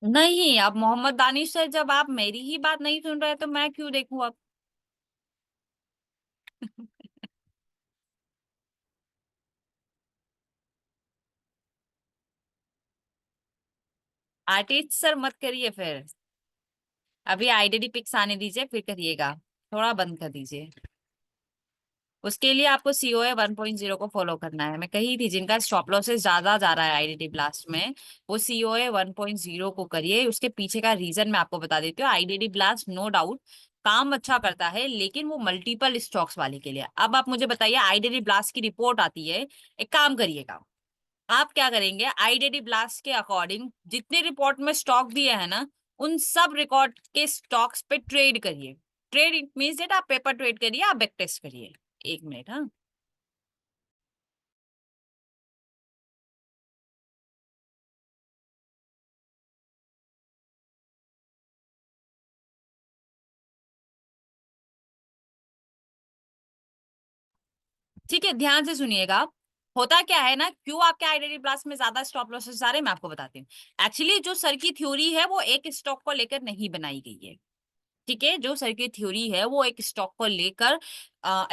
नहीं, अब मोहम्मद दानिश सर, जब आप मेरी ही बात नहीं सुन रहे तो मैं क्यों देखूं अब? आर्टिस्ट सर मत करिए फिर। अभी आइडेंटिटी पिक्स आने दीजिए फिर करिएगा। थोड़ा बंद कर दीजिए। उसके लिए आपको सीओए 1.0 को फॉलो करना है। मैं कही थी जिनका स्टॉप लॉसेस ज्यादा जा रहा है आईडीडी ब्लास्ट में, वो सीओए 1.0 को करिए। उसके पीछे का रीजन मैं आपको बता देती हूँ। आईडीडी ब्लास्ट नो डाउट काम अच्छा करता है, लेकिन वो मल्टीपल स्टॉक्स वाले के लिए। अब आप मुझे बताइए, आईडीडी ब्लास्ट की रिपोर्ट आती है, एक काम करिएगा, आप क्या करेंगे, आईडीडी ब्लास्ट के अकॉर्डिंग जितने रिपोर्ट में स्टॉक दिए हैं ना, उन सब रिकॉर्ड के स्टॉक्स पे ट्रेड करिए। ट्रेड इट मीन्स दैट आप पेपर ट्रेड करिए, आप बैक टेस्ट करिए। एक मिनट, हाँ। ठीक है, ध्यान से सुनिएगा। होता क्या है ना, क्यों आपके आइडेंटिटी ब्लास्ट में ज्यादा स्टॉप लॉसेस आ रहे हैं, मैं आपको बताती हूँ। एक्चुअली जो सर की थ्योरी है वो एक स्टॉक को लेकर नहीं बनाई गई है। ठीक है, जो सर की थ्योरी है वो एक स्टॉक को लेकर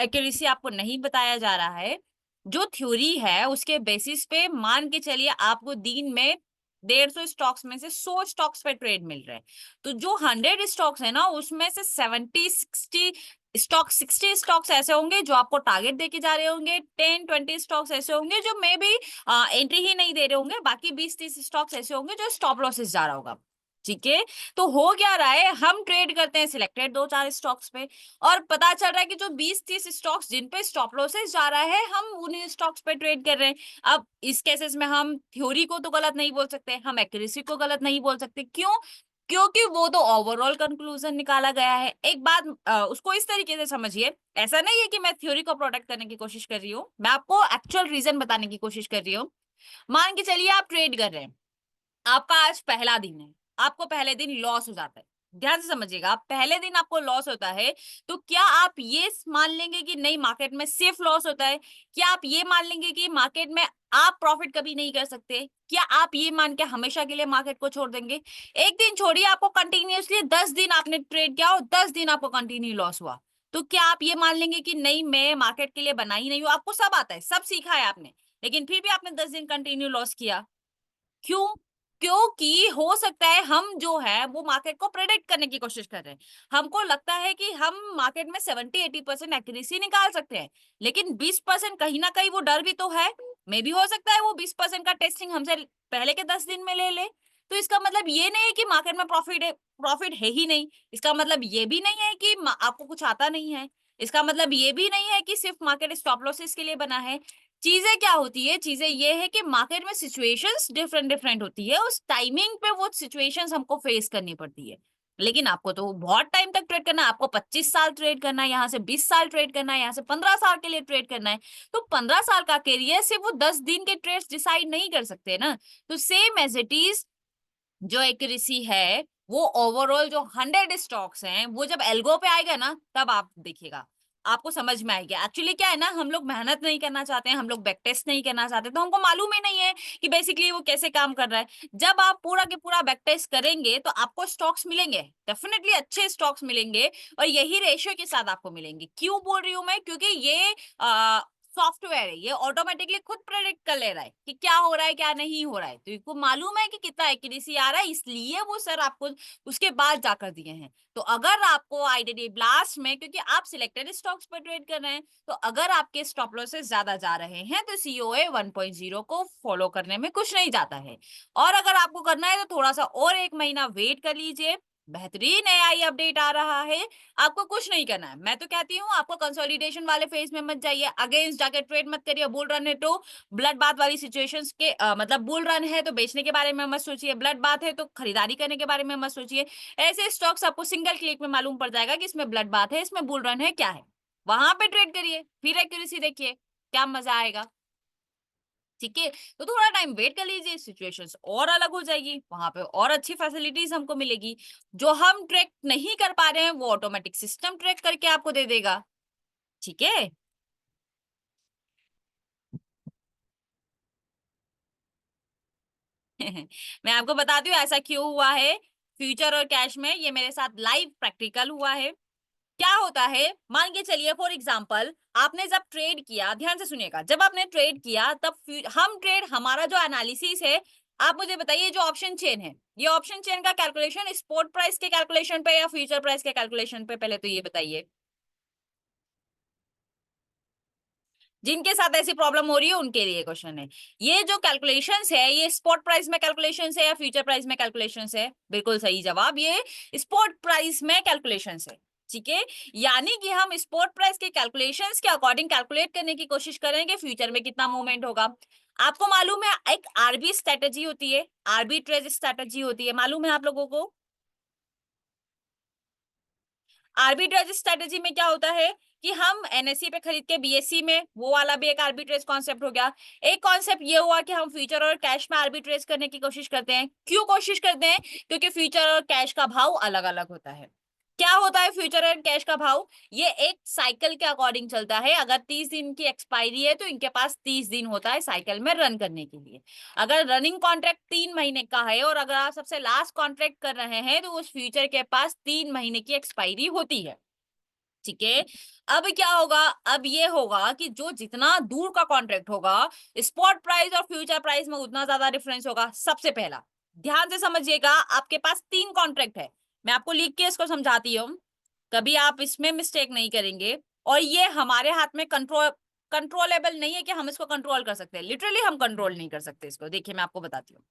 एक्यूरेसी आपको नहीं बताया जा रहा है। जो थ्योरी है उसके बेसिस पे मान के चलिए आपको दिन में 150 स्टॉक्स में से 100 स्टॉक्स पे ट्रेड मिल रहे हैं। तो जो 100 स्टॉक्स है ना, उसमें से 60 स्टॉक्स ऐसे होंगे जो आपको टारगेट देके जा रहे होंगे। 10-20 स्टॉक्स ऐसे होंगे जो मे बी एंट्री ही नहीं दे रहे होंगे। बाकी 20-30 स्टॉक्स ऐसे होंगे जो स्टॉप लॉसेस जा रहा होगा। ठीक है, तो हो क्या रहा है, हम ट्रेड करते हैं सिलेक्टेड 2-4 स्टॉक्स पे, और पता चल रहा है कि जो 20-30 स्टॉक्स जिन पे स्टॉप लॉसेस जा रहा है, हम उन्हीं स्टॉक्स पे ट्रेड कर रहे हैं। अब इस केसेस में हम थ्योरी को तो गलत नहीं बोल सकते, हम एक्यूरेसी को गलत नहीं बोल सकते। क्यों? क्योंकि वो तो ओवरऑल कंक्लूजन निकाला गया है। एक बात उसको इस तरीके से समझिए, ऐसा नहीं है कि मैं थ्योरी को प्रोटेक्ट करने की कोशिश कर रही हूँ, मैं आपको एक्चुअल रीजन बताने की कोशिश कर रही हूँ। मान के चलिए आप ट्रेड कर रहे हैं, आपका आज पहला दिन है, आपको पहले दिन लॉस हो जाता है। ध्यान से समझिएगा, पहले दिन आपको लॉस होता है, तो क्या आप ये मान लेंगे कि नहीं मार्केट में सिर्फ लॉस होता है? क्या आप ये मान लेंगे कि मार्केट में आप प्रॉफिट कभी नहीं कर सकते? क्या आप ये मान के हमेशा के लिए मार्केट को छोड़ देंगे? एक दिन छोड़िए, आपको कंटिन्यूअसली 10 दिन आपने ट्रेड किया और 10 दिन आपको कंटिन्यू लॉस हुआ, तो क्या आप ये मान लेंगे कि नहीं मैं मार्केट के लिए बना ही नहीं हूं? आपको सब आता है, सब सीखा है आपने, लेकिन फिर भी आपने 10 दिन कंटिन्यू लॉस किया। क्यों? क्योंकि हो सकता है हम जो है वो मार्केट को प्रेडिक्ट करने की कोशिश कर रहे हैं। हमको लगता है कि हम मार्केट में 70-80% एक्यूरेसी निकाल सकते हैं, लेकिन 20% कहीं ना कहीं वो डर भी तो है। मे भी हो सकता है वो 20% का टेस्टिंग हमसे पहले के 10 दिन में ले ले। तो इसका मतलब ये नहीं है कि मार्केट में प्रॉफिट है ही नहीं। इसका मतलब ये भी नहीं है कि आपको कुछ आता नहीं है। इसका मतलब ये भी नहीं है कि सिर्फ मार्केट स्टॉप लॉसेस के लिए बना है। चीजें क्या होती है, चीजें ये है कि मार्केट में सिचुएशंस डिफरेंट डिफरेंट होती है, उस टाइमिंग पे वो सिचुएशंस हमको फेस करनी पड़ती है। लेकिन आपको तो बहुत टाइम तक ट्रेड करना है, आपको 25 साल ट्रेड करना है, यहाँ से 20 साल ट्रेड करना है, यहाँ से 15 साल के लिए ट्रेड करना है। तो 15 साल का करियर सिर्फ वो 10 दिन के ट्रेड्स डिसाइड नहीं कर सकते ना। तो सेम एज इट इज, जो एक्यूरेसी है वो ओवरऑल जो 100 स्टॉक्स हैं, वो जब एल्गो पे आएगा ना, तब आप देखिएगा, आपको समझ में आएगा। एक्चुअली क्या है ना, हम लोग मेहनत नहीं करना चाहते हैं, हम लोग बैक टेस्ट नहीं करना चाहते, तो हमको मालूम ही नहीं है कि बेसिकली वो कैसे काम कर रहा है। जब आप पूरा के पूरा बैक टेस्ट करेंगे तो आपको स्टॉक्स मिलेंगे, डेफिनेटली अच्छे स्टॉक्स मिलेंगे, और यही रेशियो के साथ आपको मिलेंगे। क्यों बोल रही हूँ मैं? क्योंकि ये सॉफ्टवेयर है, ये ऑटोमेटिकली खुद प्रेडिक्ट कर ले रहा है कि क्या हो रहा है क्या नहीं हो रहा है, तो इसको मालूम है कि कितना एक्यूरेसी आ रहा है, इसलिए वो सर आपको उसके बाद जाकर दिए हैं। तो अगर आपको आईडीडी ब्लास्ट में, क्योंकि आप सिलेक्टेड स्टॉक्स पर ट्रेड कर रहे हैं, तो अगर आपके स्टॉप लॉसेस ज्यादा जा रहे हैं तो सीओए 1.0 को फॉलो करने में कुछ नहीं जाता है। और अगर आपको करना है तो थोड़ा सा और एक महीना वेट कर लीजिए, बेहतरीन एआई अपडेट आ रहा है। आपको कुछ नहीं करना है, मैं तो कहती हूँ आपको कंसोलिडेशन वाले फेज में मत जाइए, अगेंस्ट जाके ट्रेड मत करिए। बुल रन है तो ब्लड बाथ वाली सिचुएशंस के मतलब बुल रन है तो बेचने के बारे में मत सोचिए, ब्लड बाथ है तो खरीदारी करने के बारे में मत सोचिए। ऐसे स्टॉक्स आपको सिंगल क्लिक में मालूम पड़ जाएगा कि इसमें ब्लड बाथ है, इसमें बुल रन है, क्या है। वहां पे ट्रेड करिए, फिर एक्यूरेसी देखिए, क्या मजा आएगा। ठीक है, तो थोड़ा टाइम वेट कर लीजिए, सिचुएशंस और अलग हो जाएगी, वहां पे और अच्छी फैसिलिटीज हमको मिलेगी। जो हम ट्रैक नहीं कर पा रहे हैं वो ऑटोमेटिक सिस्टम ट्रैक करके आपको दे देगा। ठीक है। मैं आपको बताती हूँ ऐसा क्यों हुआ है। फ्यूचर और कैश में ये मेरे साथ लाइव प्रैक्टिकल हुआ है। क्या होता है, मान के चलिए फॉर एग्जांपल आपने जब ट्रेड किया, ध्यान से सुनिएगा, जब आपने ट्रेड किया तब हम ट्रेड, हमारा जो एनालिसिस है, आप मुझे बताइए जो ऑप्शन चेन है, ये ऑप्शन चेन का कैलकुलेशन स्पॉट प्राइस के कैलकुलेशन पे या फ्यूचर प्राइस के कैलकुलेशन पे, पहले तो ये बताइए। जिनके साथ ऐसी प्रॉब्लम हो रही है उनके लिए क्वेश्चन है। ये जो कैलकुलेशंस है ये स्पॉट प्राइस में कैलकुलेशंस है या फ्यूचर प्राइस में कैलकुलेशंस है? बिल्कुल सही जवाब, ये स्पॉट प्राइस में कैलकुलेशंस है। ठीक है, यानी कि हम स्पॉट प्राइस के कैलकुलेशंस के अकॉर्डिंग कैलकुलेट करने की कोशिश करेंगे फ्यूचर में कितना मूवमेंट होगा। आपको मालूम है एक आरबी स्ट्रेटेजी होती है, आर्बिट्रेज स्ट्रेटेजी होती है, मालूम है आप लोगों को? आर्बिट्रेज स्ट्रेटेजी में क्या होता है कि हम एनएससी पे खरीद के बीएससी में, वो वाला भी एक आर्बिट्रेज कॉन्सेप्ट हो गया। एक कॉन्सेप्ट ये हुआ कि हम फ्यूचर और कैश में आर्बिट्रेज करने की कोशिश करते हैं। क्यों कोशिश करते हैं? क्योंकि फ्यूचर और कैश का भाव अलग अलग होता है। क्या होता है फ्यूचर एंड कैश का भाव? ये एक साइकिल के अकॉर्डिंग चलता है। अगर 30 दिन की एक्सपायरी है तो इनके पास 30 दिन होता है साइकिल में रन करने के लिए। अगर रनिंग कॉन्ट्रैक्ट 3 महीने का है और अगर आप सबसे लास्ट कॉन्ट्रैक्ट कर रहे हैं तो उस फ्यूचर के पास 3 महीने की एक्सपायरी होती है। ठीक है, अब क्या होगा, अब ये होगा कि जो जितना दूर का कॉन्ट्रैक्ट होगा, स्पॉट प्राइस और फ्यूचर प्राइस में उतना ज्यादा डिफरेंस होगा। सबसे पहला ध्यान से समझिएगा, आपके पास 3 कॉन्ट्रैक्ट है, मैं आपको लिख के इसको समझाती हूँ, कभी आप इसमें मिस्टेक नहीं करेंगे। और ये हमारे हाथ में कंट्रोलेबल नहीं है कि हम इसको कंट्रोल कर सकते हैं, लिटरली हम कंट्रोल नहीं कर सकते इसको। देखिए मैं आपको बताती हूँ,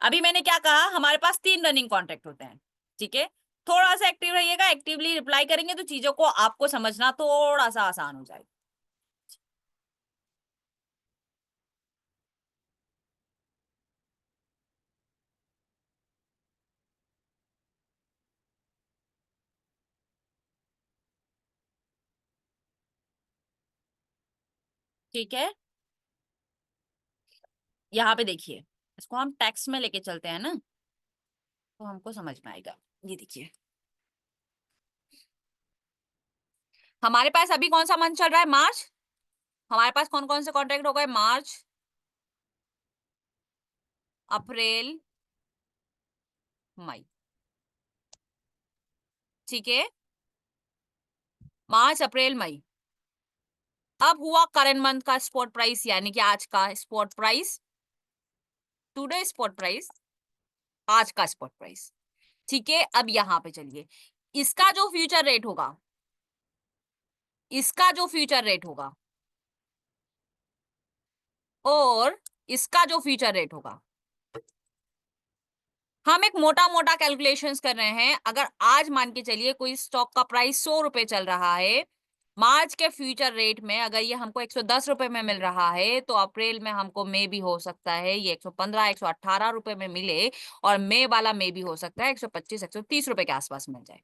अभी मैंने क्या कहा, हमारे पास 3 रनिंग कॉन्ट्रैक्ट होते हैं। ठीक है, थोड़ा सा एक्टिव रहिएगा, एक्टिवली रिप्लाई करेंगे तो चीजों को आपको समझना थोड़ा सा आसान हो जाएगा। ठीक है, यहाँ पे देखिए, इसको हम टेक्स्ट में लेके चलते हैं ना, तो हमको समझ में आएगा। ये देखिए, हमारे पास अभी कौन सा मंथ चल रहा है? मार्च। हमारे पास कौन कौन से कॉन्ट्रैक्ट हो गए? मार्च, अप्रैल, मई। ठीक है, मार्च अप्रैल मई। अब हुआ करंट मंथ का स्पॉट प्राइस, यानी कि आज का spot price, today spot price, आज का स्पॉट प्राइस। ठीक है, अब यहां पे चलिए, इसका जो फ्यूचर रेट होगा, इसका जो फ्यूचर रेट होगा और इसका जो फ्यूचर रेट होगा, हम एक मोटा मोटा कैलकुलेशंस कर रहे हैं। अगर आज मान के चलिए कोई स्टॉक का प्राइस 100 रुपए चल रहा है, मार्च के फ्यूचर रेट में अगर ये हमको 110 रुपए में मिल रहा है, तो अप्रैल में हमको मे भी हो सकता है ये 115 118 रुपए में मिले, और मई वाला मे भी हो सकता है 125 130 रुपए के आसपास मिल जाए।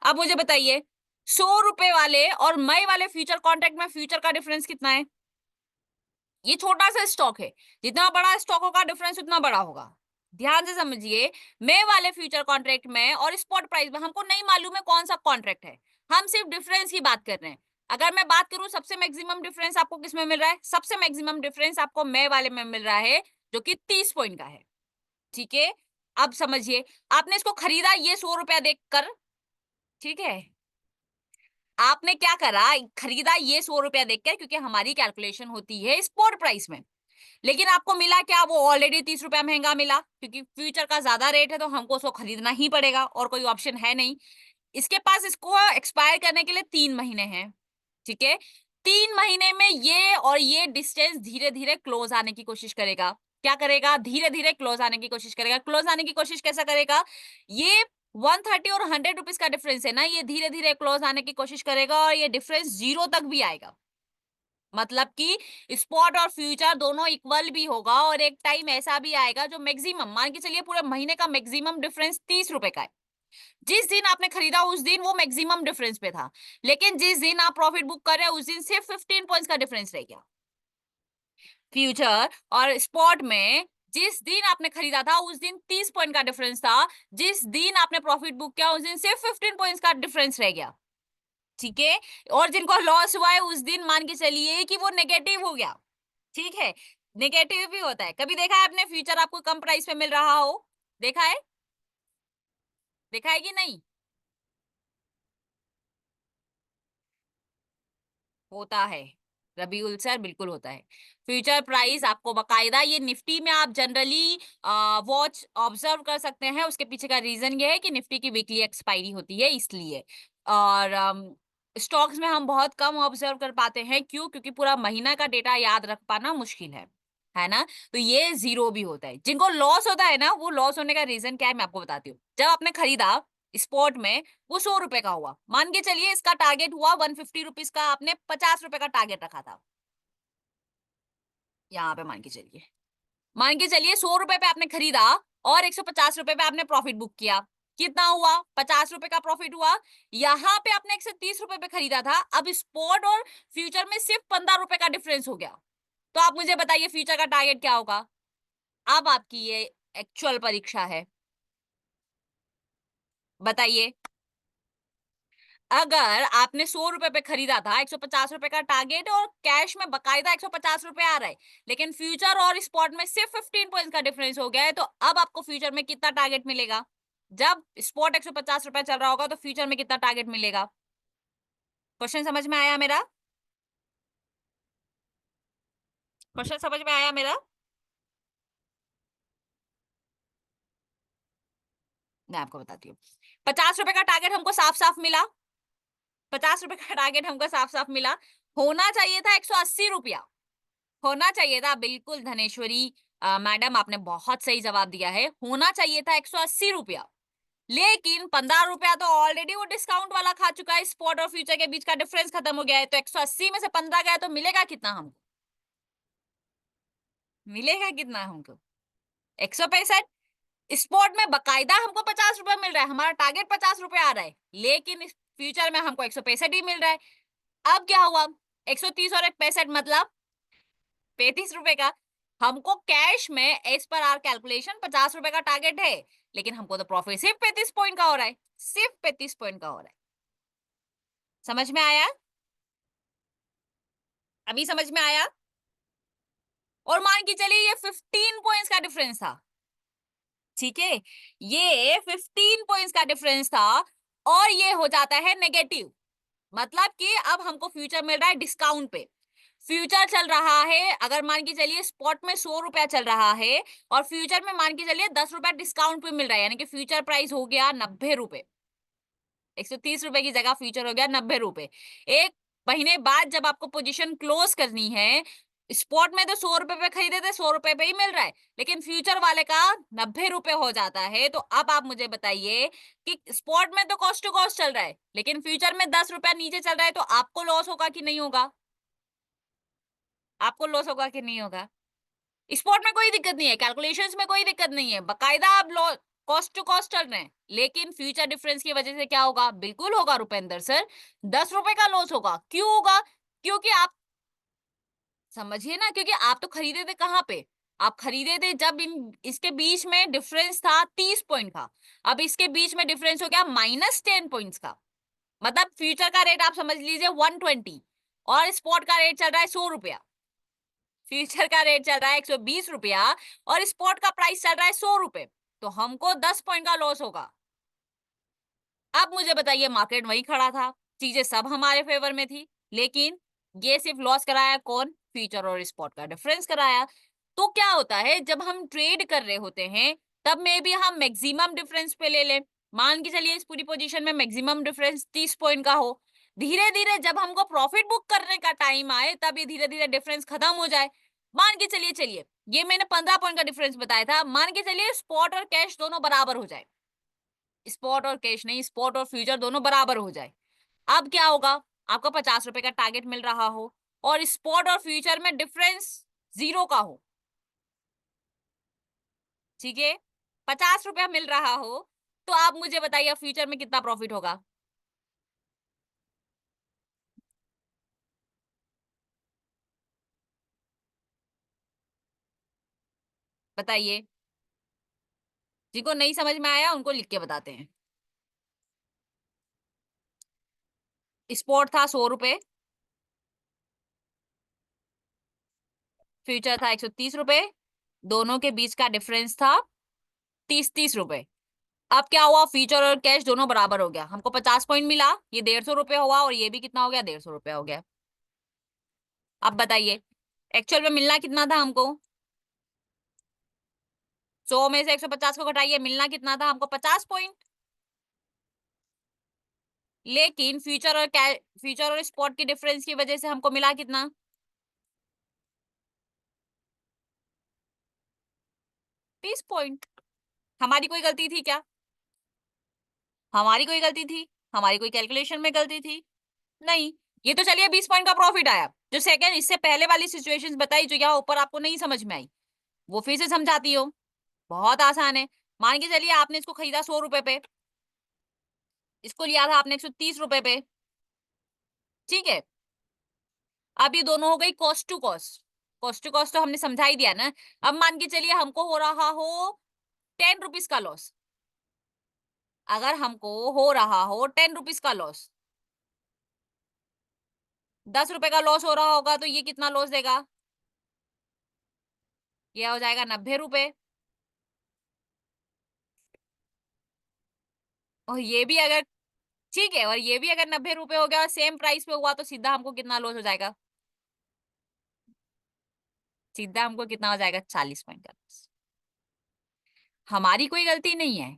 अब मुझे बताइए, 100 रुपए वाले और मई वाले फ्यूचर कॉन्ट्रैक्ट में फ्यूचर का डिफरेंस कितना है? ये छोटा सा स्टॉक है, जितना बड़ा स्टॉक होगा डिफरेंस उतना बड़ा होगा। ध्यान से समझिए, मई वाले फ्यूचर कॉन्ट्रैक्ट में और स्पॉट प्राइस में हमको नहीं मालूम है कौन सा कॉन्ट्रैक्ट है, हम सिर्फ डिफरेंस की बात कर रहे हैं। अगर मैं बात करूं सबसे मैक्सिमम डिफरेंस आपको किस में मिल रहा है? सबसे मैक्सिमम डिफरेंस आपको मई वाले में मिल रहा है, जो कि 30 पॉइंट का है। ठीक है, अब समझिए, आपने इसको खरीदा ये 100 रुपया देकर, ठीक है, आपने क्या करा, खरीदा ये 100 रुपया देकर, क्योंकि हमारी कैलकुलेशन होती है स्पॉट प्राइस में। लेकिन आपको मिला क्या? वो ऑलरेडी 30 रुपया महंगा मिला, क्योंकि फ्यूचर का ज्यादा रेट है तो हमको उसको खरीदना ही पड़ेगा और कोई ऑप्शन है नहीं। इसके पास इसको एक्सपायर करने के लिए 3 महीने हैं। ठीक है, 3 महीने में ये और ये डिस्टेंस धीरे धीरे क्लोज आने की कोशिश करेगा। क्या करेगा? धीरे धीरे क्लोज आने की कोशिश करेगा। क्लोज आने की कोशिश कैसा करेगा? ये 130 और 100 रुपीज का डिफरेंस है ना, ये धीरे धीरे क्लोज आने की कोशिश करेगा और ये डिफरेंस 0 तक भी आएगा। मतलब कि स्पॉट और फ्यूचर दोनों इक्वल भी होगा, और एक टाइम ऐसा भी आएगा जो मैक्सिमम, मान के चलिए पूरे महीने का मैक्सिमम डिफरेंस 30 रुपए का है। जिस दिन आपने खरीदा उस दिन वो मैक्सिमम डिफरेंस पे था, लेकिन जिस दिन आप प्रॉफिट बुक कर रहे हैं उस दिन सिर्फ 15 पॉइंट्स का डिफरेंस रह गया। फ्यूचर और स्पॉट में जिस दिन आपने खरीदा था उस दिन 30 पॉइंट का डिफरेंस था, जिस दिन आपने प्रॉफिट बुक किया उस दिन सिर्फ 15 पॉइंट्स का डिफरेंस रह गया। ठीक है, और जिनको लॉस हुआ है उस दिन मान के चलिए कि वो नेगेटिव हो गया। ठीक है, नेगेटिव भी होता है। कभी देखा है आपने फ्यूचर आपको कम प्राइस पे मिल रहा हो? देखा है? देखा है कि नहीं? होता है। रबीउल सर, बिल्कुल होता है। फ्यूचर प्राइस आपको बकायदा, ये निफ्टी में आप जनरली वॉच ऑब्जर्व कर सकते हैं। उसके पीछे का रीजन ये है कि निफ्टी की वीकली एक्सपायरी होती है इसलिए। और स्टॉक्स में हम बहुत कम ऑब्जर्व कर पाते हैं। क्यों? क्योंकि पूरा महीना का डेटा याद रख पाना मुश्किल है ना। तो ये जीरो भी होता है। जिनको लॉस होता है ना, वो लॉस होने का रीजन क्या है मैं आपको बताती हूँ। जब आपने खरीदा स्पॉट में, वो 100 रुपए का हुआ, मान के चलिए इसका टारगेट हुआ 150 रुपीज का, आपने 50 रुपए का टारगेट रखा था। यहाँ पे मान के चलिए 100 रुपए पे आपने खरीदा और 150 रुपए पे आपने प्रॉफिट बुक किया। कितना हुआ? 50 रुपए का प्रॉफिट हुआ। यहाँ पे आपने 130 रुपए पे खरीदा था। अब स्पॉट और फ्यूचर में सिर्फ 15 रुपए का डिफरेंस हो गया। तो आप मुझे बताइए फ्यूचर का टारगेट क्या होगा? अब आपकी ये एक्चुअल परीक्षा है, बताइए। अगर आपने 100 रुपए पे खरीदा था, 150 रुपए का टारगेट, और कैश में बकायदा 150 रुपए आ रहा है, लेकिन फ्यूचर और स्पॉट में सिर्फ 15 पॉइंट का डिफरेंस हो गया है, तो अब आपको फ्यूचर में कितना टारगेट मिलेगा? जब स्पॉट 150 रुपए चल रहा होगा तो फ्यूचर में कितना टारगेट मिलेगा? क्वेश्चन समझ में आया मेरा? क्वेश्चन समझ में आया मेरा? मैं आपको बताती हूँ। 50 रुपए का टारगेट हमको साफ साफ मिला। 50 रुपए का टारगेट हमको साफ साफ मिला। होना चाहिए था 180 रुपया। होना चाहिए था, बिल्कुल धनेश्वरी मैडम, आपने बहुत सही जवाब दिया है। होना चाहिए था 180 रुपया। लेकिन 15 रुपया तो ऑलरेडी वो डिस्काउंट वाला खा चुका है। स्पॉट और फ्यूचर के बीच का डिफरेंस खत्म हो गया है। तो 180 में से 15 गया तो मिलेगा कितना हमको? मिलेगा कितना हमको? 165। स्पॉट में बकायदा हमको 50 रुपया मिल रहा है, हमारा टारगेट 50 रुपया आ रहा है, लेकिन इस फ्यूचर में हमको 165 ही मिल रहा है। अब क्या हुआ? 130 और 165 मतलब 35 रुपए का। हमको कैश में एज पर आर कैलकुलेशन 50 रुपए का टारगेट है, लेकिन हमको तो प्रॉफिट सिर्फ 35 पॉइंट का हो रहा है। सिर्फ 35 पॉइंट का हो रहा है। समझ में आया? अभी समझ में आया? और मान के चलिए ये 15 पॉइंट्स का डिफरेंस था। ठीक है, ये 15 पॉइंट्स का डिफरेंस था और ये हो जाता है नेगेटिव। मतलब कि अब हमको फ्यूचर मिल रहा है डिस्काउंट पे। फ्यूचर चल रहा है, अगर मान के चलिए स्पॉट में 100 रुपया चल रहा है और फ्यूचर में मान के चलिए 10 रुपया डिस्काउंट पे मिल रहा है, यानी कि फ्यूचर प्राइस हो गया 90 रुपए। 130 रुपए की जगह फ्यूचर हो गया 90 रुपए। एक महीने बाद जब आपको पोजीशन क्लोज करनी है, स्पॉट में तो 100 रुपए पे खरीदे थे, 100 रुपए पे ही मिल रहा है, लेकिन फ्यूचर वाले का 90 रुपए हो जाता है। तो अब आप मुझे बताइए कि स्पॉट में तो कॉस्ट टू कॉस्ट चल रहा है, लेकिन फ्यूचर में 10 रुपया नीचे चल रहा है, तो आपको लॉस होगा कि नहीं होगा? आपको लॉस होगा कि नहीं होगा? स्पॉट में कोई दिक्कत नहीं है, कैलकुलेशंस में कोई दिक्कत नहीं है, बकायदा आप कॉस्ट टू कॉस्ट चल रहे हैं, लेकिन फ्यूचर डिफरेंस की वजह से क्या होगा? बिल्कुल होगा रुपेंद्र सर, 10 रुपए का लॉस होगा। क्यों होगा? क्योंकि आप समझिए ना, क्योंकि आप तो खरीदे थे कहाँ पे? आप खरीदे थे जब इसके बीच में डिफरेंस था 30 पॉइंट का। अब इसके बीच में डिफरेंस हो गया -10 पॉइंट्स का। मतलब फ्यूचर का रेट आप समझ लीजिए 120 और स्पॉट का रेट चल रहा है 100 रुपया। फ्यूचर का रेट चल रहा है 120 रुपया और स्पॉट का प्राइस चल रहा है 100 रुपए। तो हमको 10 पॉइंट का लॉस होगा। अब मुझे बताइए, मार्केट वही खड़ा था, चीजें सब हमारे फेवर में थी, लेकिन ये सिर्फ लॉस कराया कौन? फ्यूचर और स्पॉट का डिफरेंस कराया। तो क्या होता है जब हम ट्रेड कर रहे होते हैं, तब में भी हम मैक्सिमम डिफरेंस पे ले लें। मान के चलिए इस पूरी पोजीशन में मैक्सिमम डिफरेंस 30 पॉइंट का हो। धीरे धीरे जब हमको प्रॉफिट बुक करने का टाइम आए, तब ये धीरे धीरे डिफरेंस खत्म हो जाए। मान के चलिए ये मैंने 15 पॉइंट का डिफरेंस बताया था, मान के चलिए स्पॉट और कैश दोनों बराबर हो जाए। स्पॉट और कैश नहीं, स्पॉट और फ्यूचर दोनों बराबर हो जाए। अब क्या होगा? आपका 50 रुपए का टारगेट मिल रहा हो और स्पॉट और फ्यूचर में डिफरेंस जीरो का हो। ठीक है, 50 रुपया मिल रहा हो, तो आप मुझे बताइए फ्यूचर में कितना प्रॉफिट होगा? बताइए। जिनको नहीं समझ में आया उनको लिख के बताते हैं। स्पॉट था 100 रुपए, फ्यूचर था 130 रुपए, दोनों के बीच का डिफरेंस था 30-30 रुपए। अब क्या हुआ, फ्यूचर और कैश दोनों बराबर हो गया, हमको 50 पॉइंट मिला, ये 150 रुपए हुआ और ये भी कितना हो गया, 150 रुपए हो गया। अब बताइए एक्चुअल में मिलना कितना था हमको, 100 में से 150 को घटाइए, मिलना कितना था हमको, 50 पॉइंट। लेकिन फ्यूचर और स्पॉट की डिफरेंस की वजह से हमको मिला कितना, 30 पॉइंट। हमारी कोई गलती थी क्या, हमारी कोई गलती थी, हमारी कोई कैलकुलेशन में गलती थी, नहीं। ये तो चलिए 20 पॉइंट का प्रॉफिट आया। जो सेकंड इससे पहले वाली सिचुएशंस बताई जो यहाँ ऊपर आपको नहीं समझ में आई, वो फिर से समझाती हूँ, बहुत आसान है। मान के चलिए आपने इसको खरीदा 100 रुपए पे, इसको लिया था आपने 130 रुपए पे, ठीक है। अब ये दोनों हो गई cost to cost, cost to cost तो हमने समझा ही दिया ना। अब मान के चलिए हमको हो रहा हो 10 रुपीज का लॉस, अगर हमको हो रहा हो 10 रुपीज का लॉस, 10 रुपए का लॉस हो रहा होगा तो ये कितना लॉस देगा, ये हो जाएगा 90 रुपए। और ये भी अगर, ठीक है, और ये भी अगर 90 रुपए हो गया और सेम प्राइस पे हुआ तो सीधा हमको कितना लॉस हो जाएगा, सीधा हमको कितना हो जाएगा, 40 पॉइंट का लॉस। हमारी कोई गलती नहीं है,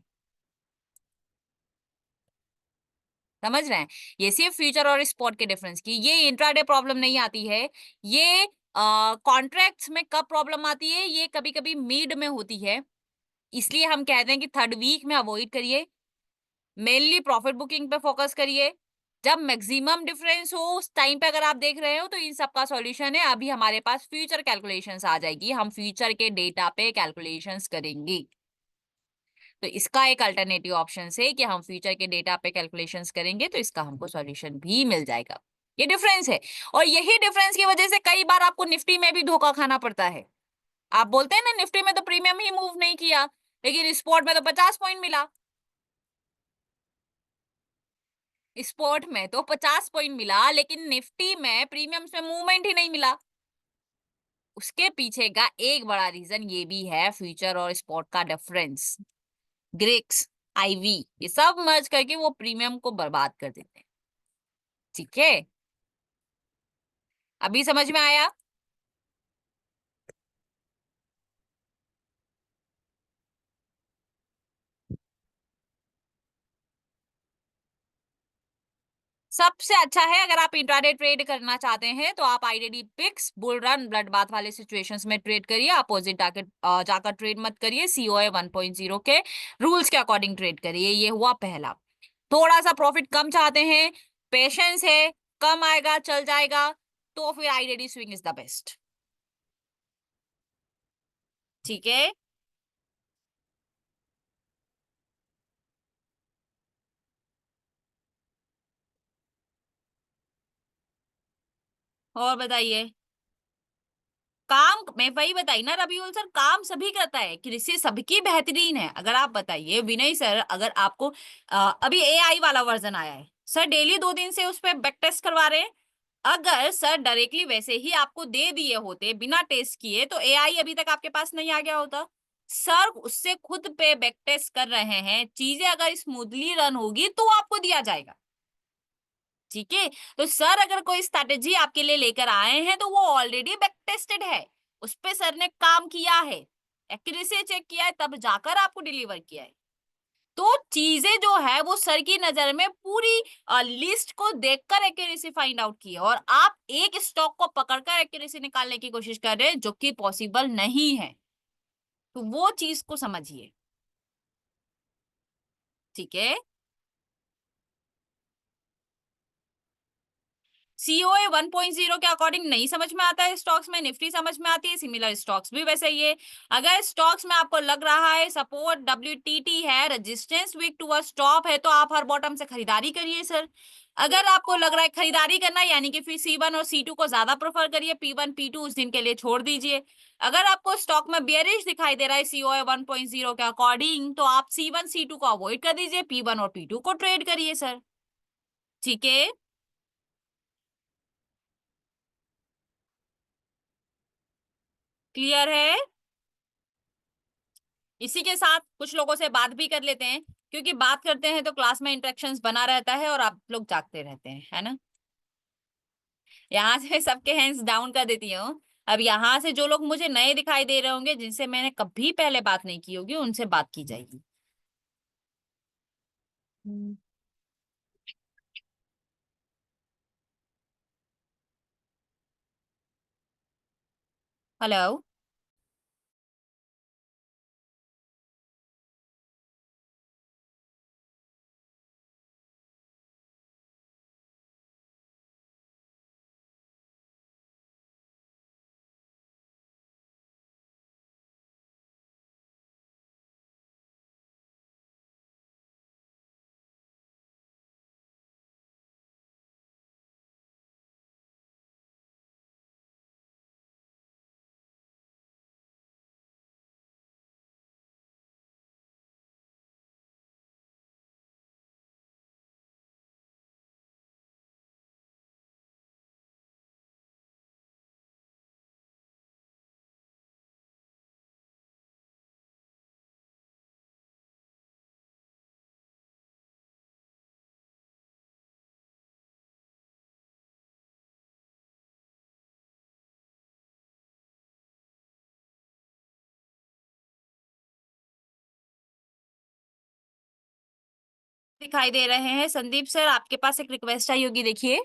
समझ रहे हैं। ये सिर्फ फ्यूचर और स्पॉट के डिफरेंस की, ये इंट्राडे प्रॉब्लम नहीं आती है। ये कॉन्ट्रैक्ट्स में कब प्रॉब्लम आती है, ये कभी कभी मिड में होती है, इसलिए हम कहते हैं कि थर्ड वीक में अवॉइड करिए, मेनली प्रॉफिट बुकिंग पे फोकस करिए। जब मैक्सिमम डिफरेंस हो उस टाइम पे अगर आप देख रहे हो तो इन सब का सॉल्यूशन है, अभी हमारे पास फ्यूचर कैलकुलेशंस आ जाएगी, हम फ्यूचर के डेटा पे कैलकुलेशंस करेंगे। तो इसका एक अल्टरनेटिव ऑप्शन है कि हम फ्यूचर के डेटा पे कैलकुलेशंस करेंगे तो इसका हमको सॉल्यूशन भी मिल जाएगा। ये डिफरेंस है, और यही डिफरेंस की वजह से कई बार आपको निफ्टी में भी धोखा खाना पड़ता है। आप बोलते हैं ना निफ्टी में तो प्रीमियम ही मूव नहीं किया, लेकिन स्पॉट में तो 50 पॉइंट मिला, स्पॉट में तो 50 पॉइंट मिला लेकिन निफ्टी में प्रीमियम में मूवमेंट ही नहीं मिला। उसके पीछे का एक बड़ा रीजन ये भी है, फ्यूचर और स्पॉट का डिफरेंस, ग्रिक्स, आईवी, ये सब मर्ज करके वो प्रीमियम को बर्बाद कर देते हैं, ठीक है। अभी समझ में आया। सबसे अच्छा है अगर आप इंट्राडे ट्रेड करना चाहते हैं तो आप IDD picks, bull run, blood bath वाले सिचुएशंस में ट्रेड करिए, अपोजिट जाकर ट्रेड मत करिए, सीओए 1.0 के रूल्स के अकॉर्डिंग ट्रेड करिए। ये हुआ पहला। थोड़ा सा प्रॉफिट कम चाहते हैं, पेशेंस है, कम आएगा चल जाएगा, तो फिर IDD swing is the best, ठीक है। और बताइए। काम मैं वही बताई ना रबीउल सर, काम सभी करता है, कृषि सबकी बेहतरीन है। अगर आप बताइए विनय सर, अगर आपको अभी एआई वाला वर्जन आया है सर, डेली 2 दिन से उस पर बैक टेस्ट करवा रहे हैं। अगर सर डायरेक्टली वैसे ही आपको दे दिए होते बिना टेस्ट किए तो एआई अभी तक आपके पास नहीं आ गया होता। सर उससे खुद पे बैक टेस्ट कर रहे हैं, चीजें अगर स्मूथली रन होगी तो आपको दिया जाएगा, ठीक है। तो सर अगर कोई स्ट्रैटेजी आपके लिए लेकर आए हैं तो वो ऑलरेडी बैक टेस्टेड है, उस पे सर ने काम किया है, एक्यूरेसी चेक किया है, तब जाकर आपको डिलीवर किया है। तो चीजें जो है वो सर की नजर में पूरी लिस्ट को देखकर एक्यूरेसी फाइंड आउट की है, और आप एक स्टॉक को पकड़कर एक्यूरेसी निकालने की कोशिश कर रहे हैं जो कि पॉसिबल नहीं है। तो वो चीज को समझिए, ठीक है। सीओए 1.0 के अकॉर्डिंग नहीं समझ में आता है स्टॉक्स में, निफ्टी समझ में आती है, सिमिलर स्टॉक्स भी वैसे ही है। अगर स्टॉक्स में आपको लग रहा है सपोर्ट डब्ल्यूटीटी है, resistance weak to a stop है, तो आप हर बॉटम से खरीदारी करिए सर। अगर आपको लग रहा है खरीदारी करना यानी कि फिर C1 और C2 को ज्यादा प्रेफर करिए, P1 P2 उस दिन के लिए छोड़ दीजिए। अगर आपको स्टॉक में बेयरिश दिखाई दे रहा है सीओए 1.0 के अकॉर्डिंग तो आप C1 C2 को अवॉइड कर दीजिए, P1 और P2 को ट्रेड करिए सर, ठीक है। क्लियर है? इसी के साथ कुछ लोगों से बात भी कर लेते हैं, क्योंकि बात करते हैं तो क्लास में इंटरेक्शंस बना रहता है और आप लोग जागते रहते हैं, है ना। यहाँ से सबके हैंड्स डाउन कर देती हूँ। अब यहाँ से जो लोग मुझे नए दिखाई दे रहे होंगे, जिनसे मैंने कभी पहले बात नहीं की होगी, उनसे बात की जाएगी। हेलो। दिखाई दे रहे हैं संदीप सर, आपके पास एक रिक्वेस्ट आई होगी, देखिए।